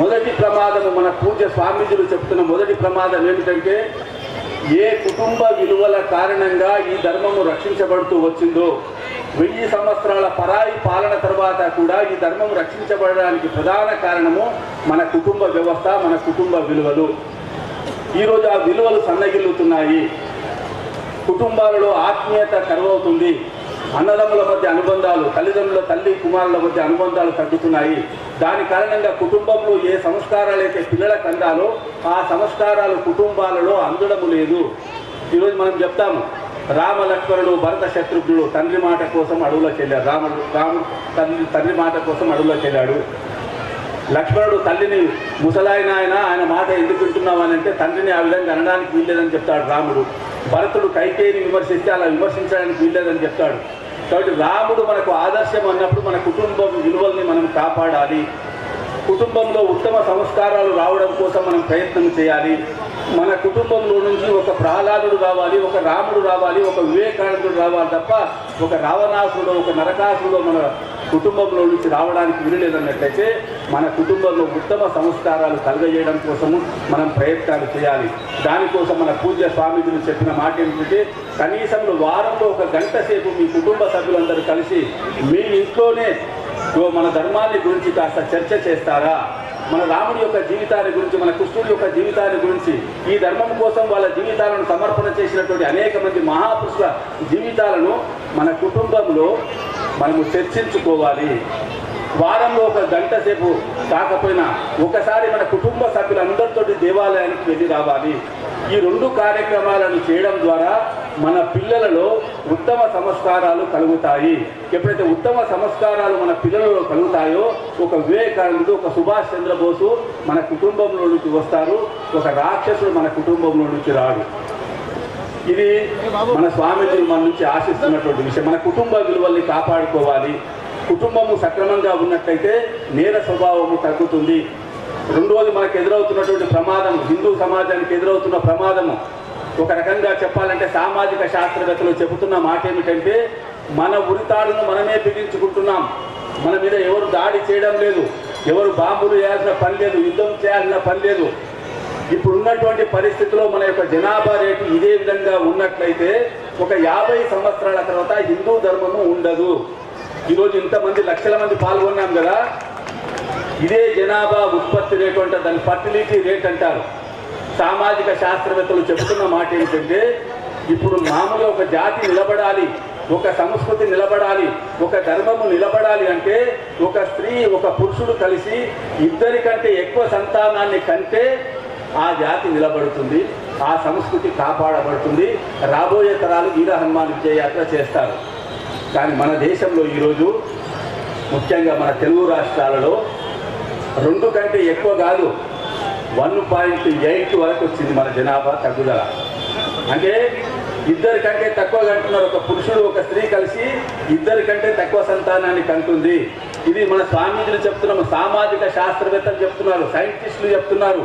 మొదటి ప్రమాదము మన పూజ్య స్వామీజీలు చెప్తున్న మొదటి ప్రమాదం ఏమిటంటే ఏ కుటుంబ విలువల కారణంగా ఈ ధర్మము రక్షించబడుతూ వచ్చిందో 1000 సంవత్సరాల పరాయి పాలన తర్వాత కూడా ఈ ధర్మం రక్షించబడడానికి ప్రధాన కారణము మన కుటుంబ వ్యవస్థ, మన కుటుంబ విలువలు. ఈరోజు ఆ విలువలు సన్నగిల్లుతున్నాయి. కుటుంబాలలో ఆత్మీయత కరువవుతుంది. అన్నదమ్ముల మధ్య అనుబంధాలు, తల్లిదండ్రుల తల్లి కుమారుల మధ్య అనుబంధాలు తగ్గుతున్నాయి. దాని కారణంగా కుటుంబంలో ఏ సంస్కారాలు అయితే పిల్లలకు అందాలో ఆ సంస్కారాలు కుటుంబాలలో అందడము లేదు. ఈరోజు మనం చెప్తాము రామ లక్ష్మణుడు భరత శత్రుఘ్నుడు తండ్రి మాట కోసం అడవులోకి వెళ్ళాడు. రాముడు తండ్రి మాట కోసం అడవులోకి వెళ్ళాడు. లక్ష్మణుడు తల్లిని ముసలాయన ఆయన మాట ఎందుకు వింటున్నామని అంటే తండ్రిని ఆ విధంగా అనడానికి వీల్లేదని చెప్తాడు రాముడు. భరతుడు కైకేయిని విమర్శిస్తే అలా విమర్శించడానికి వీల్లేదని చెప్తాడు. కాబట్టి రాముడు మనకు ఆదర్శం అన్నప్పుడు మన కుటుంబం విలువల్ని మనం కాపాడాలి. కుటుంబంలో ఉత్తమ సంస్కారాలు రావడం కోసం మనం ప్రయత్నం చేయాలి. మన కుటుంబంలో నుంచి ఒక ప్రహ్లాదుడు రావాలి, ఒక రాముడు రావాలి, ఒక వివేకానందుడు రావాలి తప్ప ఒక రావణాసుడు, ఒక నరకాసుడు మన కుటుంబంలో నుంచి రావడానికి వీలులేదన్నట్లయితే మన కుటుంబంలో ఉత్తమ సంస్కారాలు కలుగజేయడం కోసము మనం ప్రయత్నాలు చేయాలి. దానికోసం మన పూజ్య స్వామీజీలు చెప్పిన మాట ఏమిటంటే కనీసం వారంలో 1 గంట సేపు మీ కుటుంబ సభ్యులందరూ కలిసి మీ ఇంట్లోనే మన ధర్మాన్ని గురించి కాస్త చర్చ చేస్తారా, మన రాముడి యొక్క జీవితాన్ని గురించి, మన కృష్ణుడి యొక్క జీవితాన్ని గురించి, ఈ ధర్మం కోసం వాళ్ళ జీవితాలను సమర్పణ చేసినటువంటి అనేక మంది మహాపురుషుల జీవితాలను మన కుటుంబంలో మనము చర్చించుకోవాలి. వారంలో ఒక గంట సేపు కాకపోయినా ఒకసారి మన కుటుంబ సభ్యులందరితోటి దేవాలయానికి వెళ్ళి రావాలి. ఈ రెండు కార్యక్రమాలను చేయడం ద్వారా మన పిల్లలలో ఉత్తమ సంస్కారాలు కలుగుతాయి. ఎప్పుడైతే ఉత్తమ సంస్కారాలు మన పిల్లలలో కలుగుతాయో ఒక వివేకానందుడు, ఒక సుభాష్ చంద్రబోసు మన కుటుంబంలో నుంచి వస్తారు, ఒక రాక్షసుడు మన కుటుంబంలో నుంచి రాడు. ఇది మన స్వామీజీలు మన నుంచి ఆశిస్తున్నటువంటి విషయం. మన కుటుంబ విలువల్ని కాపాడుకోవాలి. కుటుంబము సక్రమంగా ఉన్నట్లయితే నేర స్వభావము తగ్గుతుంది. రెండోది మనకు ఎదురవుతున్నటువంటి ప్రమాదం, హిందూ సమాజానికి ఎదురవుతున్న ప్రమాదము ఒక రకంగా చెప్పాలంటే సామాజిక శాస్త్రవేత్తలు చెబుతున్న మాట ఏమిటంటే మన ఉరితాడును మనమే బిగించుకుంటున్నాం. మన మీద ఎవరు దాడి చేయడం లేదు, ఎవరు బాంబులు వేయాల్సిన పని లేదు, యుద్ధం చేయాల్సిన పని లేదు. ఇప్పుడు ఉన్నటువంటి పరిస్థితిలో మన యొక్క జనాభా రేటు ఇదే విధంగా ఉన్నట్లయితే ఒక 50 సంవత్సరాల తర్వాత హిందూ ధర్మము ఉండదు. ఈరోజు ఇంతమంది లక్షల మంది పాల్గొన్నాం కదా, ఇదే జనాభా ఉత్పత్తి రేటు అంటారు, దాన్ని ఫర్టిలిటీ రేట్ అంటారు. సామాజిక శాస్త్రవేత్తలు చెబుతున్న మాట ఏంటంటే ఇప్పుడు మామూలుగా ఒక జాతి నిలబడాలి, ఒక సంస్కృతి నిలబడాలి, ఒక ధర్మము నిలబడాలి అంటే ఒక స్త్రీ ఒక పురుషుడు కలిసి ఇద్దరికంటే ఎక్కువ సంతానాన్ని కంటే ఆ జాతి నిలబడుతుంది, ఆ సంస్కృతి కాపాడబడుతుంది. రాబోయే తరాలు వీర హనుమాన్ విజయయాత్ర చేస్తారు. కానీ మన దేశంలో ఈరోజు ముఖ్యంగా మన తెలుగు రాష్ట్రాలలో 2 కంటే ఎక్కువ కాదు 1.8 వరకు వచ్చింది మన జనాభా తగ్గుదల. అంటే ఇద్దరికంటే తక్కువ కంటున్నారు. ఒక పురుషుడు ఒక స్త్రీ కలిసి ఇద్దరికంటే తక్కువ సంతానాన్ని కంటుంది. ఇది మన స్వామీజీలు చెప్తున్నాము, సామాజిక శాస్త్రవేత్తలు చెప్తున్నారు, సైంటిస్టులు చెప్తున్నారు.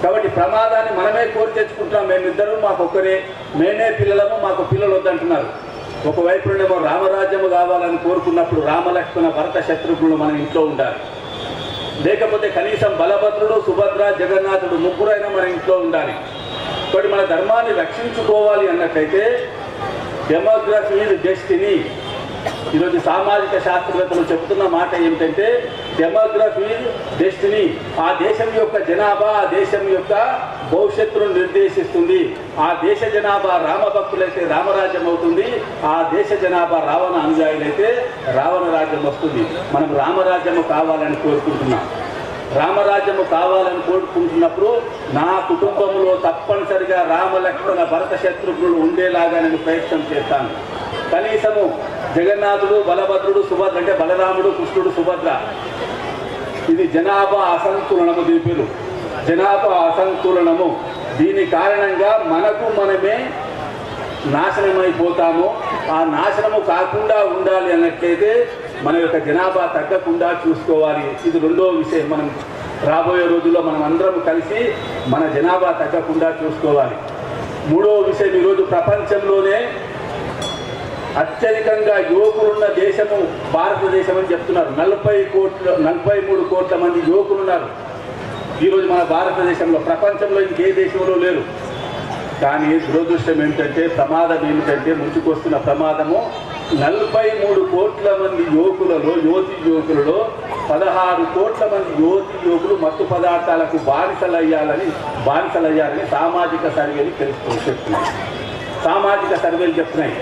కాబట్టి ప్రమాదాన్ని మనమే కోరి తెచ్చుకుంటున్నాం. మేమిద్దరం మాకొక్కరే, మేమే పిల్లలము, మాకు పిల్లలు వద్దంటున్నారు. ఒకవైపు నుండేమో రామరాజ్యము కావాలని కోరుకున్నప్పుడు రామలక్ష్మణ భరత శత్రుఘ్నులు మన ఇంట్లో ఉండాలి. లేకపోతే కనీసం బలభద్రుడు, సుభద్ర, జగన్నాథుడు ముగ్గురైనా మన ఇంట్లో ఉండాలి. కాబట్టి మన ధర్మాన్ని రక్షించుకోవాలి అన్నట్లయితే డెమోగ్రఫీ ఈజ్ డెస్టినీ. ఈరోజు సామాజిక శాస్త్రవేత్తలు చెబుతున్న మాట ఏమిటంటే డెమోగ్రఫీ ఈజ్ డెస్టినీ. ఆ దేశం యొక్క జనాభా ఆ దేశం యొక్క భవిష్యత్తును నిర్దేశిస్తుంది. ఆ దేశ జనాభా రామభక్తులైతే రామరాజ్యం అవుతుంది, ఆ దేశ జనాభా రావణ అనుయాయులైతే రావణ రాజ్యం వస్తుంది. మనం రామరాజ్యము కావాలని కోరుకుంటున్నాం. రామరాజ్యము కావాలని కోరుకుంటున్నప్పుడు నా కుటుంబంలో తప్పనిసరిగా రామలక్ష్మణ భరత శత్రుఘ్నులు ఉండేలాగా నేను ప్రయత్నం చేస్తాను. కనీసము జగన్నాథుడు, బలభద్రుడు, సుభద్ర అంటే బలరాముడు, కృష్ణుడు, సుభద్ర. ఇది జనాభా అసంతులనము. దీని పేరు జనాభా అసంతులనము. దీని కారణంగా మనకు మనమే నాశనమైపోతాము. ఆ నాశనము కాకుండా ఉండాలి అన్నట్లయితే మన యొక్క జనాభా తగ్గకుండా చూసుకోవాలి. ఇది రెండో విషయం. మనం రాబోయే రోజుల్లో మనం అందరం కలిసి మన జనాభా తగ్గకుండా చూసుకోవాలి. మూడో విషయం, ఈరోజు ప్రపంచంలోనే అత్యధికంగా యువకులున్న దేశము భారతదేశం అని చెప్తున్నారు. 43 కోట్ల మంది యువకులు ఉన్నారు ఈరోజు మన భారతదేశంలో. ప్రపంచంలో ఇంకే దేశంలో లేరు. కానీ దురదృష్టం ఏమిటంటే, ప్రమాదం ఏమిటంటే, ముంచుకొస్తున్న ప్రమాదము 43 కోట్ల మంది యువకులలో, యువకులలో 16 కోట్ల మంది యువకులు మత్తు పదార్థాలకు బానిసలయ్యాలని సామాజిక సర్వేలు చెప్తున్నాయి. సామాజిక సర్వేలు చెప్తున్నాయి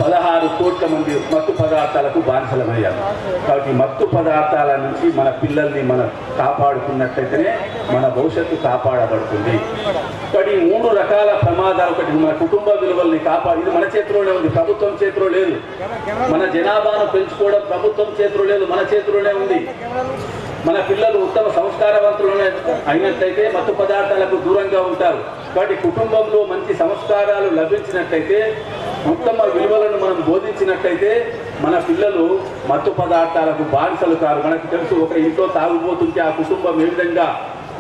16 కోట్ల మంది మత్తు పదార్థాలకు బానిసలమయ్యారు. కాబట్టి మత్తు పదార్థాల నుంచి మన పిల్లల్ని మనం కాపాడుకున్నట్లయితేనే మన భవిష్యత్తు కాపాడబడుతుంది. కాబట్టి 3 రకాల ప్రమాదాలు. ఒకటి మన కుటుంబ విలువల్ని ఇది మన చేతిలోనే ఉంది, ప్రభుత్వం చేతిలో లేదు. మన జనాభాను పెంచుకోవడం ప్రభుత్వం చేతిలో లేదు, మన చేతిలోనే ఉంది. మన పిల్లలు ఉత్తమ సంస్కారవంతులు అయినట్లయితే మత్తు పదార్థాలకు దూరంగా ఉంటారు. కాబట్టి కుటుంబంలో మంచి సంస్కారాలు లభించినట్లయితే, ఉత్తమ విలువలను మనం బోధించినట్లయితే మన పిల్లలు మత్తు పదార్థాలకు బానిసలు కారు. మనకు తెలుసు, ఒక ఇంట్లో తాగుబోతుంటే ఆ కుటుంబం ఏ విధంగా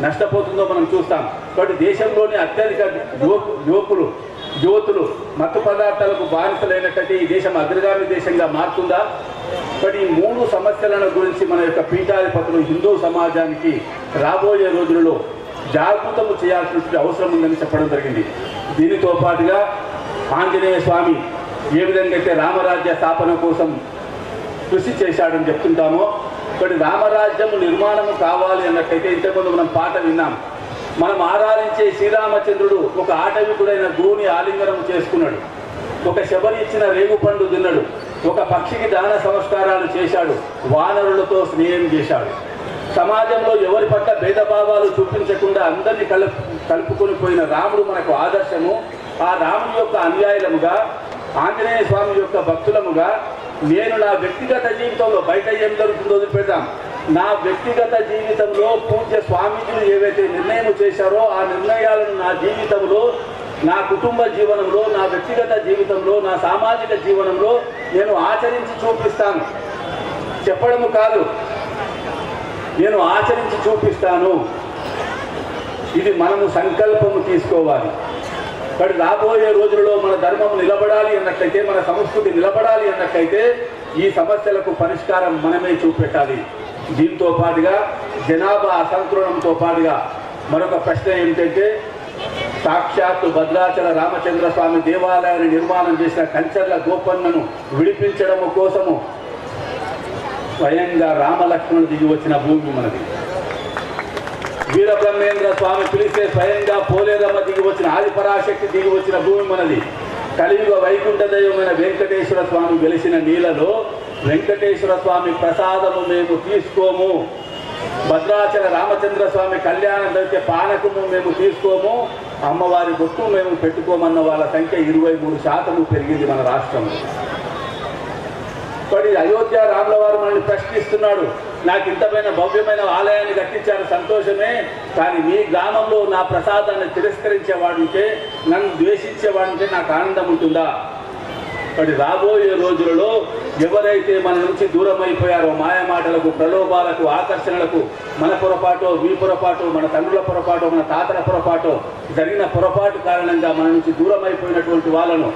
నష్టపోతుందో మనం చూస్తాం. కాబట్టి దేశంలోని అత్యధిక యువతులు మత్తు పదార్థాలకు బానిసలైనట్లయితే ఈ దేశం అగ్రగామి దేశంగా మారుతుందా? కాబట్టి ఈ 3 సమస్యలను గురించి మన యొక్క పీఠాధిపతులు హిందూ సమాజానికి రాబోయే రోజులలో జాగృతము చేయాల్సిన అవసరం ఉందని చెప్పడం జరిగింది. దీనితో పాటుగా ఆంజనేయ స్వామి ఏ విధంగా అయితే రామరాజ్య స్థాపన కోసం కృషి చేశాడని చెప్తుంటామో, ఇక్కడ రామరాజ్యం నిర్మాణము కావాలి అన్నట్లయితే ఇంతకుముందు మనం పాట విన్నాం. మనం ఆరాధించే శ్రీరామచంద్రుడు ఒక ఆటవికుడైన గురువుని ఆలింగనం చేసుకున్నాడు, ఒక శబరి ఇచ్చిన రేగు పండు తిన్నాడు. ఒక పక్షికి దాన సంస్కారాలు చేశాడు, వానరులతో స్నేహం చేశాడు. సమాజంలో ఎవరి పట్ల భేదభావాలు చూపించకుండా అందరినీ కలుపుకొని పోయిన రాముడు మనకు ఆదర్శము. ఆ రాముడి యొక్క అనుయాయులముగా, ఆంజనేయ స్వామి యొక్క భక్తులముగా నేను నా వ్యక్తిగత జీవితంలో, బయట ఏం జరుగుతుందో వదిలిపెడతాం, నా వ్యక్తిగత జీవితంలో పూజ్య స్వామీజీలు ఏవైతే నిర్ణయం చేశారో ఆ నిర్ణయాలను నా జీవితంలో, నా కుటుంబ జీవనంలో, నా వ్యక్తిగత జీవితంలో, నా సామాజిక జీవనంలో నేను ఆచరించి చూపిస్తాను. చెప్పడము కాదు, నేను ఆచరించి చూపిస్తాను. ఇది మనము సంకల్పము తీసుకోవాలి. కానీ రాబోయే రోజులలో మన ధర్మం నిలబడాలి అన్నట్లయితే, మన సంస్కృతి నిలబడాలి అన్నట్లయితే ఈ సమస్యలకు పరిష్కారం మనమే చూపెట్టాలి. దీంతో పాటుగా జనాభా అసంతులనంతో పాటుగా మరొక ప్రశ్న ఏమిటంటే, సాక్షాత్తు భద్రాచల రామచంద్ర స్వామి దేవాలయాన్ని నిర్మాణం చేసిన కంచర్ల గోపన్నను విడిపించడము కోసము స్వయంగా రామలక్ష్మణుడు దిగి వచ్చిన భూమి మనది. వీరబ్రహ్మేంద్ర స్వామి పిలిస్తే స్వయంగా పోలేరమ్మ దిగి వచ్చిన, ఆదిపరాశక్తి దిగి వచ్చిన భూమి మనది. కలియుగ వైకుంఠ దైవమైన వెంకటేశ్వర స్వామి వెలిసిన నీళ్ళలో వెంకటేశ్వర స్వామి ప్రసాదము మేము తీసుకోము, భద్రాచల రామచంద్ర స్వామి కళ్యాణం జరిగితే పానకము మేము తీసుకోము, అమ్మవారి బొట్టు మేము పెట్టుకోమన్న వాళ్ళ సంఖ్య 23% పెరిగింది మన రాష్ట్రంలో. మరి అయోధ్య రాముల వారు మనల్ని ప్రశ్నిస్తున్నాడు, నాకు ఇంతమైన భవ్యమైన ఆలయాన్ని కట్టించారు సంతోషమే, కానీ మీ గ్రామంలో నా ప్రసాదాన్ని తిరస్కరించేవాడుంటే, నన్ను ద్వేషించేవాడుంటే నాకు ఆనందం ఉంటుందా? మరి రాబోయే రోజులలో ఎవరైతే మన నుంచి దూరం అయిపోయారో, మాయమాటలకు, ప్రలోభాలకు, ఆకర్షణలకు, మన పొరపాటు, మీ పొరపాటు, మన తండ్రుల పొరపాటు, మన తాతల పొరపాటు, జరిగిన పొరపాటు కారణంగా మన నుంచి దూరం అయిపోయినటువంటి వాళ్ళను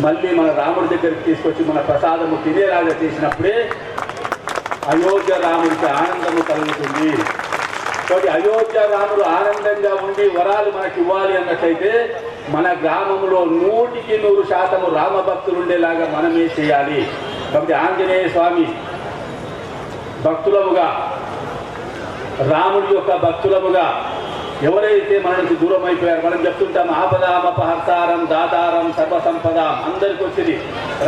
మళ్ళీ మన రాముడి దగ్గరికి తీసుకొచ్చి మన ప్రసాదము తినేలాగా చేసినప్పుడే అయోధ్య రాముడికి ఆనందము కలుగుతుంది. కాబట్టి అయోధ్య రాముడు ఆనందంగా ఉండి వరాలు మనకి ఇవ్వాలి అన్నట్లయితే మన గ్రామంలో 100% రామభక్తులు ఉండేలాగా మనమే చేయాలి. కాబట్టి ఆంజనేయ స్వామి భక్తులముగా, రాముడి యొక్క భక్తులముగా ఎవరైతే మన నుంచి దూరం అయిపోయారు, మనం చెప్తుంటాం ఆపదామపహర్తారం దాతారం సర్వసంపదాం, అందరికి వచ్చింది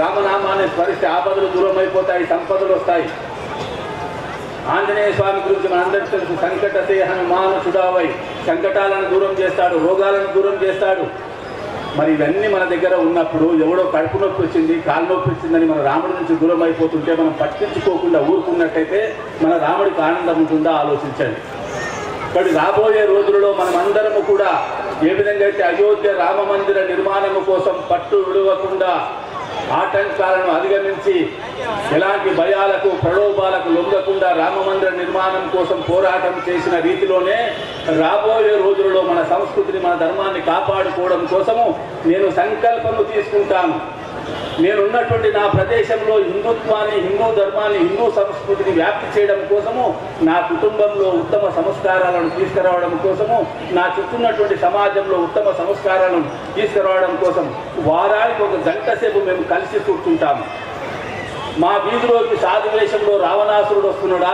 రామనామాన్ని స్మరిస్తే ఆపదలు దూరం అయిపోతాయి, సంపదలు వస్తాయి. ఆంజనేయ స్వామి గురించి మనందరికీ తెలుసు, సంకటతే హనుమాను సుడావై, సంకటాలను దూరం చేస్తాడు, రోగాలను దూరం చేస్తాడు. మరి ఇవన్నీ మన దగ్గర ఉన్నప్పుడు ఎవడో కడుపు నొప్పి వచ్చింది, కాలు నొప్పి వచ్చిందని మన రాముడి నుంచి దూరం అయిపోతుంటే మనం పట్టించుకోకుండా ఊరుకున్నట్టయితే మన రాముడికి ఆనందం ఉంటుందా ఆలోచించండి. కాబట్టి రాబోయే రోజులలో మనం అందరము కూడా ఏ విధంగా అయితే అయోధ్య రామ మందిర నిర్మాణము కోసం పట్టు విడవకుండా ఆటంకాలను అధిగమించి ఎలాంటి భయాలకు, ప్రలోభాలకు లొంగకుండా రామ మందిర నిర్మాణం కోసం పోరాటం చేసిన రీతిలోనే రాబోయే రోజులలో మన సంస్కృతిని, మన ధర్మాన్ని కాపాడుకోవడం కోసము నేను సంకల్పము తీసుకుంటాను. నేనున్నటువంటి నా ప్రదేశంలో హిందుత్వాన్ని, హిందూ ధర్మాన్ని, హిందూ సంస్కృతిని వ్యాప్తి చేయడం కోసము, నా కుటుంబంలో ఉత్తమ సంస్కారాలను తీసుకురావడం కోసము, నా చుట్టూన్నటువంటి సమాజంలో ఉత్తమ సంస్కారాలను తీసుకురావడం కోసం వారానికి 1 గంట సేపు మేము కలిసి కూర్చుంటాము. మా వీధిలోకి సాధు వేషంలో రావణాసురుడు వస్తున్నాడా,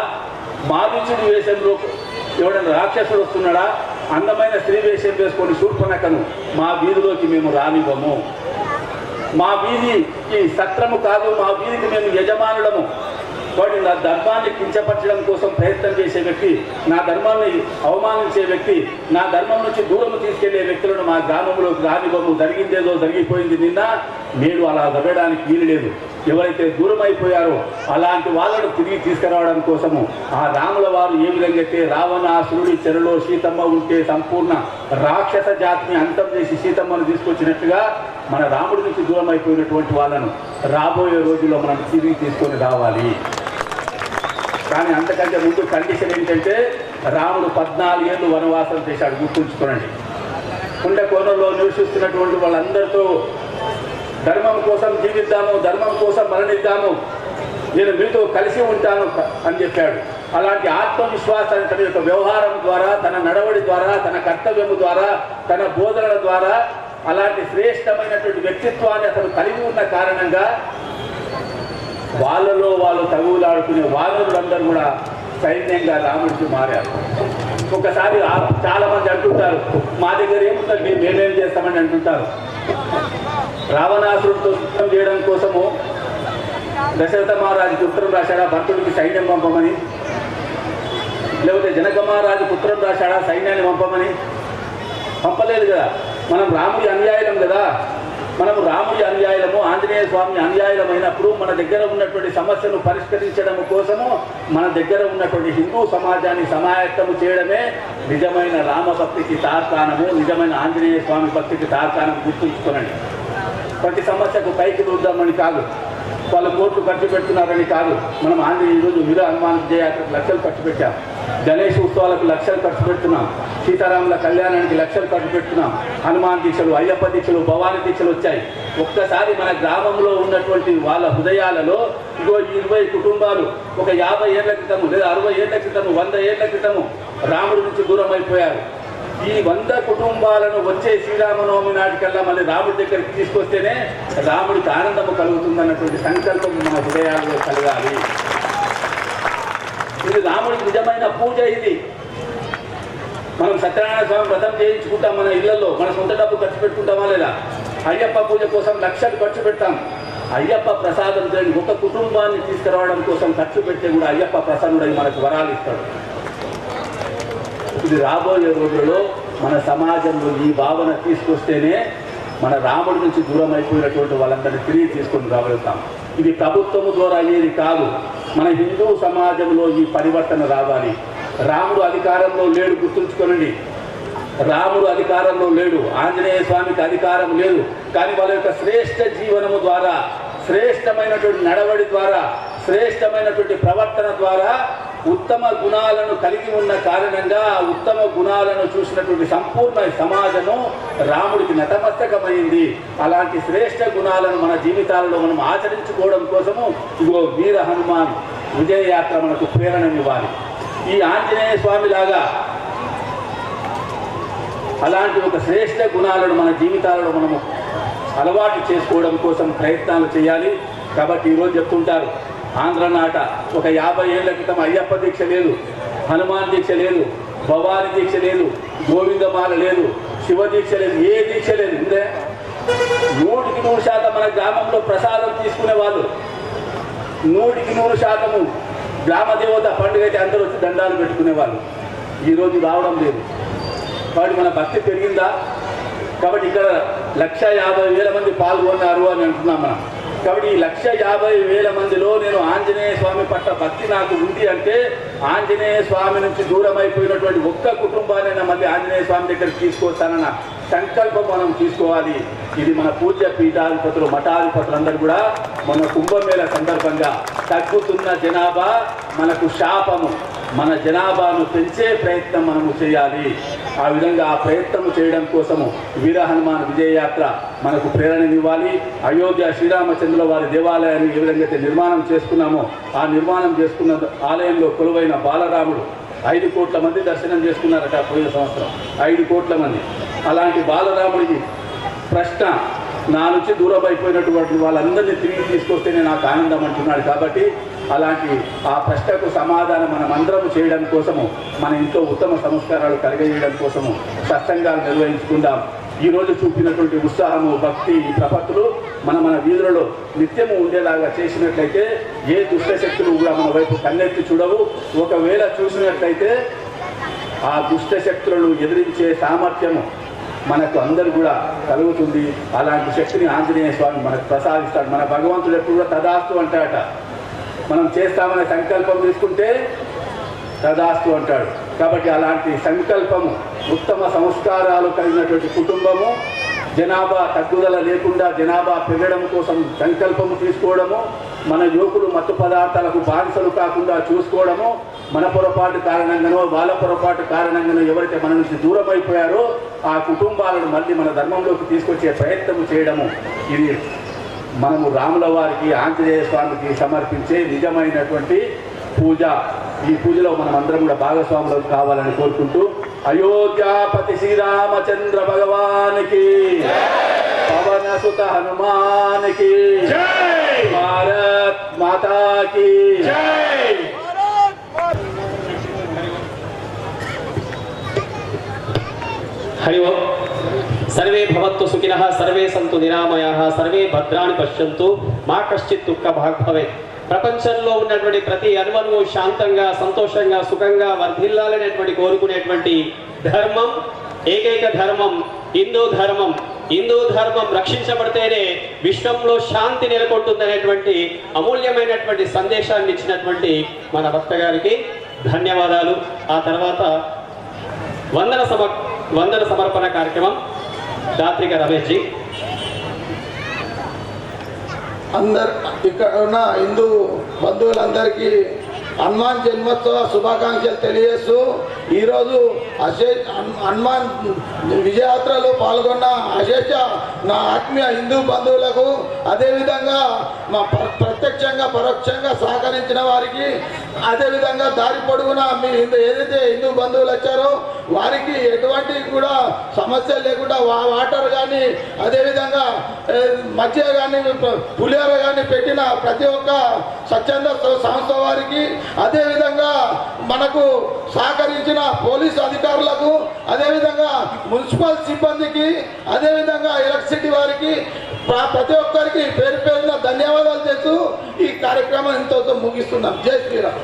మారీచుడి వేషంలో ఎవడన్నా రాక్షసుడు వస్తున్నాడా, అందమైన స్త్రీ వేషం వేసుకొని శూర్పణఖను మా వీధిలోకి మేము రానివ్వము. మా వీధికి సత్రము కాదు, మా వీధికి మేము యజమానులము. కాబట్టి నా ధర్మాన్ని కించపరచడం కోసం ప్రయత్నం చేసే వ్యక్తి, నా ధర్మాన్ని అవమానించే వ్యక్తి, నా ధర్మం నుంచి దూరం తీసుకెళ్లే వ్యక్తులను మా గ్రామంలోకి రానివ్వము. జరిగిందేదో జరిగిపోయింది నిన్న, నేడు అలా జరగడానికి వీలు లేదు. ఎవరైతే దూరం అయిపోయారో అలాంటి వాళ్ళను తిరిగి తీసుకురావడం కోసము ఆ రాముల వారు ఏ విధంగా అయితే రావణాసురుడి చెరలో సీతమ్మ ఉంటే సంపూర్ణ రాక్షస జాతిని అంతం చేసి సీతమ్మను తీసుకొచ్చినట్టుగా మన రాముడి నుంచి దూరం అయిపోయినటువంటి వాళ్ళను రాబోయే రోజుల్లో మనం తిరిగి తీసుకొని రావాలి. కానీ అంతకంటే ముందు కండిషన్ ఏంటంటే, రాముడు 14 ఏళ్ళు వనవాసం చేశాడు, గుర్తుంచుకోనండి. కుండకోణంలో నివసిస్తున్నటువంటి వాళ్ళందరితో ధర్మం కోసం జీవిద్దాము, ధర్మం కోసం మరణిద్దాము, నేను మీతో కలిసి ఉంటాను అని చెప్పాడు. అలాంటి ఆత్మవిశ్వాసాన్ని తన యొక్క వ్యవహారం ద్వారా, తన నడవడి ద్వారా, తన కర్తవ్యము ద్వారా, తన బోధనల ద్వారా అలాంటి శ్రేష్టమైనటువంటి వ్యక్తిత్వాన్ని అతను కలిగి ఉన్న కారణంగా వాళ్ళలో వాళ్ళు తగులాడుకునే వానరులందరూ కూడా సైన్యంగా రాముడికి మారారు. ఒకసారి చాలా మంది అంటుంటారు, మా దగ్గర ఏముంటుంది, మేమేం చేస్తామని అంటుంటారు. రావణాసురుడితో యుద్ధం చేయడం కోసము దశరథ మహారాజుకి ఉత్తరం రాశాడా భరతుడికి సైన్యం పంపమని? లేకపోతే జనక మహారాజుకి ఉత్తరం రాశాడా సైన్యాన్ని పంపమని? పంపలేదు కదా. మనం రాముడి అనుయాయులం కదా. మనము రాముడి అనుయాయులము, ఆంజనేయ స్వామి అనుయాయులమైనప్పుడు మన దగ్గర ఉన్నటువంటి సమస్యను పరిష్కరించడం కోసము మన దగ్గర ఉన్నటువంటి హిందూ సమాజాన్ని సమాయత్తము చేయడమే నిజమైన రామభక్తికి తార్కాణము, నిజమైన ఆంజనేయ స్వామి భక్తికి తార్కాణం. గుర్తుంచుకోనండి. ప్రతి సమస్యకు పైకి చూద్దామని కాదు, వాళ్ళు కోట్లు ఖర్చు పెడుతున్నారని కాదు. మనం ఈరోజు వీర హనుమాన్ విజయయాత్రకు లక్షలు ఖర్చు పెట్టాం, గణేష్ ఉత్సవాలకు లక్షలు ఖర్చు పెడుతున్నాం, సీతారాముల కళ్యాణానికి లక్షలు ఖర్చు పెడుతున్నాం, హనుమాన్ దీక్షలు, అయ్యప్ప దీక్షలు, భవానీ దీక్షలు వచ్చాయి. ఒక్కసారి మన గ్రామంలో ఉన్నటువంటి వాళ్ళ హృదయాలలో ఇగో 20 కుటుంబాలు ఒక 50 ఏళ్ల క్రితము లేదా 60 ఏళ్ల క్రితము 100 ఏళ్ల క్రితము రాముడి నుంచి దూరం అయిపోయారు. ఈ 100 కుటుంబాలను వచ్చే శ్రీరామనవమి నాటికల్లా మళ్ళీ రాముడి దగ్గరికి తీసుకొస్తేనే రాముడికి ఆనందము కలుగుతుందన్నటువంటి సంకల్పం మన హృదయాల్లో కలగాలి. ఇది రాముడికి నిజమైన పూజ. ఇది మనం సత్యనారాయణ స్వామి వ్రతం చేయించుకుంటాం మన ఇళ్లలో, మన సొంత డబ్బు ఖర్చు పెట్టుకుంటామా లేదా? అయ్యప్ప పూజ కోసం లక్షలు ఖర్చు పెడతాం. అయ్యప్ప ప్రసాదం లేని ఒక కుటుంబాన్ని తీసుకురావడం కోసం ఖర్చు పెడితే కూడా అయ్యప్ప ప్రసన్నుడై మనకు వరాలు ఇస్తాడు. ఇది రాబోయే రోజులలో మన సమాజంలో ఈ భావన తీసుకొస్తేనే మన రాముడి నుంచి దూరం అయిపోయినటువంటి వాళ్ళందరినీ తిరిగి తీసుకొని రాగలుగుతాం. ఇది ప్రభుత్వము ద్వారా అయ్యేది కాదు. మన హిందూ సమాజంలో ఈ పరివర్తన రావాలి. రాముడు అధికారంలో లేడు, గుర్తుంచుకోనండి. రాముడు అధికారంలో లేడు, ఆంజనేయ స్వామికి అధికారం లేదు. కానీ వాళ్ళ యొక్క శ్రేష్ఠ జీవనము ద్వారా, శ్రేష్టమైనటువంటి నడవడి ద్వారా, శ్రేష్టమైనటువంటి ప్రవర్తన ద్వారా ఉత్తమ గుణాలను కలిగి ఉన్న కారణంగా ఆ ఉత్తమ గుణాలను చూసినటువంటి సంపూర్ణ సమాజము రాముడికి నతమస్తకమైంది. అలాంటి శ్రేష్ఠ గుణాలను మన జీవితాలలో మనం ఆచరించుకోవడం కోసము ఇదిగో వీర హనుమాన్ విజయయాత్ర మనకు ప్రేరణనివ్వాలి. ఈ ఆంజనేయ స్వామి లాగా అలాంటి ఒక శ్రేష్ఠ గుణాలను మన జీవితాలలో మనము అలవాటు చేసుకోవడం కోసం ప్రయత్నాలు చేయాలి. కాబట్టి ఈరోజు చెప్తుంటారు, ఆంధ్రనాట ఒక 50 ఏళ్ల క్రితం అయ్యప్ప దీక్ష లేదు, హనుమాన్ దీక్ష లేదు, భవాని దీక్ష లేదు, గోవిందమాల లేదు, శివ దీక్ష లేదు, ఏ దీక్ష లేదు. ఉందే 100% మన గ్రామంలో ప్రసాదం తీసుకునే వాళ్ళు, 100% గ్రామదేవత పండుగ అయితే అందరూ వచ్చి దండాలు పెట్టుకునేవాళ్ళు. ఈరోజు రావడం లేదు. కాబట్టి మన భక్తి పెరిగిందా? కాబట్టి ఇక్కడ 150,000 మంది పాల్గొన్నారు అని అంటున్నాం మనం. కాబట్టి ఈ 150,000 మందిలో నేను ఆంజనేయ స్వామి పట్ల భక్తి నాకు ఉంది అంటే ఆంజనేయ స్వామి నుంచి దూరం అయిపోయినటువంటి ఒక్క కుటుంబాన్ని మళ్ళీ ఆంజనేయ స్వామి దగ్గరికి తీసుకొస్తానన్న సంకల్పం మనం తీసుకోవాలి. ఇది మన పూజ్య పీఠాధిపతులు, మఠాధిపతులు అందరూ కూడా మన కుంభమేళ సందర్భంగా తగ్గుతున్న జనాభా మనకు శాపము, మన జనాభాను పెంచే ప్రయత్నం మనము చేయాలి. ఆ విధంగా ఆ ప్రయత్నం చేయడం కోసము వీర హనుమాన్ విజయయాత్ర మనకు ప్రేరణనివ్వాలి. అయోధ్య శ్రీరామచంద్రుల వారి దేవాలయాన్ని ఏ విధంగా అయితే నిర్మాణం చేసుకున్నామో ఆ నిర్మాణం చేసుకున్న ఆలయంలో కొలువైన బాలరాముడు 5 కోట్ల మంది దర్శనం చేసుకున్నారట పోయిన సంవత్సరం, 5 కోట్ల మంది. అలాంటి బాలరాముడికి ప్రశ్న, నా నుంచి దూరం అయిపోయినటువంటి వాళ్ళందరినీ తిరిగి తీసుకొస్తేనే నాకు ఆనందం అంటున్నాడు. కాబట్టి అలాంటి ఆ ప్రశ్నకు సమాధానం మనం అందరం చేయడం కోసము, మన ఇంట్లో ఉత్తమ సంస్కారాలు కలిగజేయడం కోసము సత్సంగాలు నిర్వహించుకుందాం. ఈరోజు చూపినటువంటి ఉత్సాహము, భక్తి, ఈ ప్రపత్తులు మన వీధులలో నిత్యము ఉండేలాగా చేసినట్లయితే ఏ దుష్టశక్తులు కూడా మన వైపు కన్నెత్తి చూడవు. ఒకవేళ చూసినట్లయితే ఆ దుష్టశక్తులను ఎదిరించే సామర్థ్యము మనకు అందరూ కూడా కలుగుతుంది. అలాంటి శక్తిని ఆంజనేయ స్వామి మనకు ప్రసాదిస్తాడు. మన భగవంతుడు ఎప్పుడు కూడా తదాస్తు అంటాడట. మనం చేస్తామనే సంకల్పం తీసుకుంటే తదాస్తు అంటాడు. కాబట్టి అలాంటి సంకల్పము, ఉత్తమ సంస్కారాలు కలిగినటువంటి కుటుంబము, జనాభా తగ్గుదల లేకుండా జనాభా పెరగడం కోసం సంకల్పము తీసుకోవడము, మన యువకులు మత్తు పదార్థాలకు బానిసలు కాకుండా చూసుకోవడము, మన పొరపాటు కారణంగానో వాళ్ళ పొరపాటు కారణంగానో ఎవరైతే మన నుంచి దూరం అయిపోయారో ఆ కుటుంబాలను మళ్ళీ మన ధర్మంలోకి తీసుకొచ్చే ప్రయత్నం చేయడము, ఇది మనము రాముల వారికి, ఆంజనేయ స్వామికి సమర్పించే నిజమైనటువంటి పూజ. ఈ పూజలో మనం అందరం కూడా భాగస్వాములు కావాలని కోరుకుంటూ, అయోధ్యాపతి శ్రీరామచంద్ర భగవానికి, పవన సుత హనుమానికి, భారత్ మాతాకి హరి ఓం. సర్వే భవత్తు సుఖినః సర్వే సంతు నిరామయాః సర్వే భద్రాణి పశ్యంతు మా కశ్చిత్ దుఃఖ భాగ్ భవేత్. ప్రపంచంలో ఉన్నటువంటి ప్రతి అణువణువు శాంతంగా సంతోషంగా సుఖంగా వర్ధిల్లాలనేటువంటి కోరుకునేటువంటి ధర్మం ఏకైక ధర్మం హిందూ ధర్మం. హిందూ ధర్మం రక్షించబడితేనే విశ్వంలో శాంతి నెలకొంటుందనేటువంటి అమూల్యమైనటువంటి సందేశాన్ని ఇచ్చినటువంటి మన భక్త గారికి ధన్యవాదాలు. ఆ తర్వాత వందన సమర్పణ కార్యక్రమం దాత్రిక రమేష్ జీ. ఇక్కడ ఉన్న హిందూ బంధువులందరికీ హనుమాన్ జన్మోత్సవ శుభాకాంక్షలు తెలియజేస్తూ ఈరోజు హనుమాన్ విజయయాత్రలో పాల్గొన్న అశేష నా ఆత్మీయ హిందూ బంధువులకు అదేవిధంగా మా ప్రత్యక్షంగా పరోక్షంగా సహకరించిన వారికి అదేవిధంగా దారి పొడుగున మీ ఏదైతే హిందూ బంధువులు వచ్చారో వారికి ఎటువంటి కూడా సమస్యలు లేకుండా వాటర్ కానీ అదేవిధంగా మధ్య కానీ పులిహోర కానీ పెట్టిన ప్రతి ఒక్క స్వచ్ఛంద సంస్థ వారికి అదేవిధంగా మనకు సహకరించిన పోలీసు అధికారులకు అదేవిధంగా మున్సిపల్ సిబ్బందికి అదేవిధంగా ఎలక్ట్రిసిటీ వారికి ప్రతి ఒక్కరికి పేరు పేరున ధన్యవాదాలు చేస్తూ ఈ కార్యక్రమం ఇంతతో ముగిస్తున్నాం. జై శ్రీరామ్.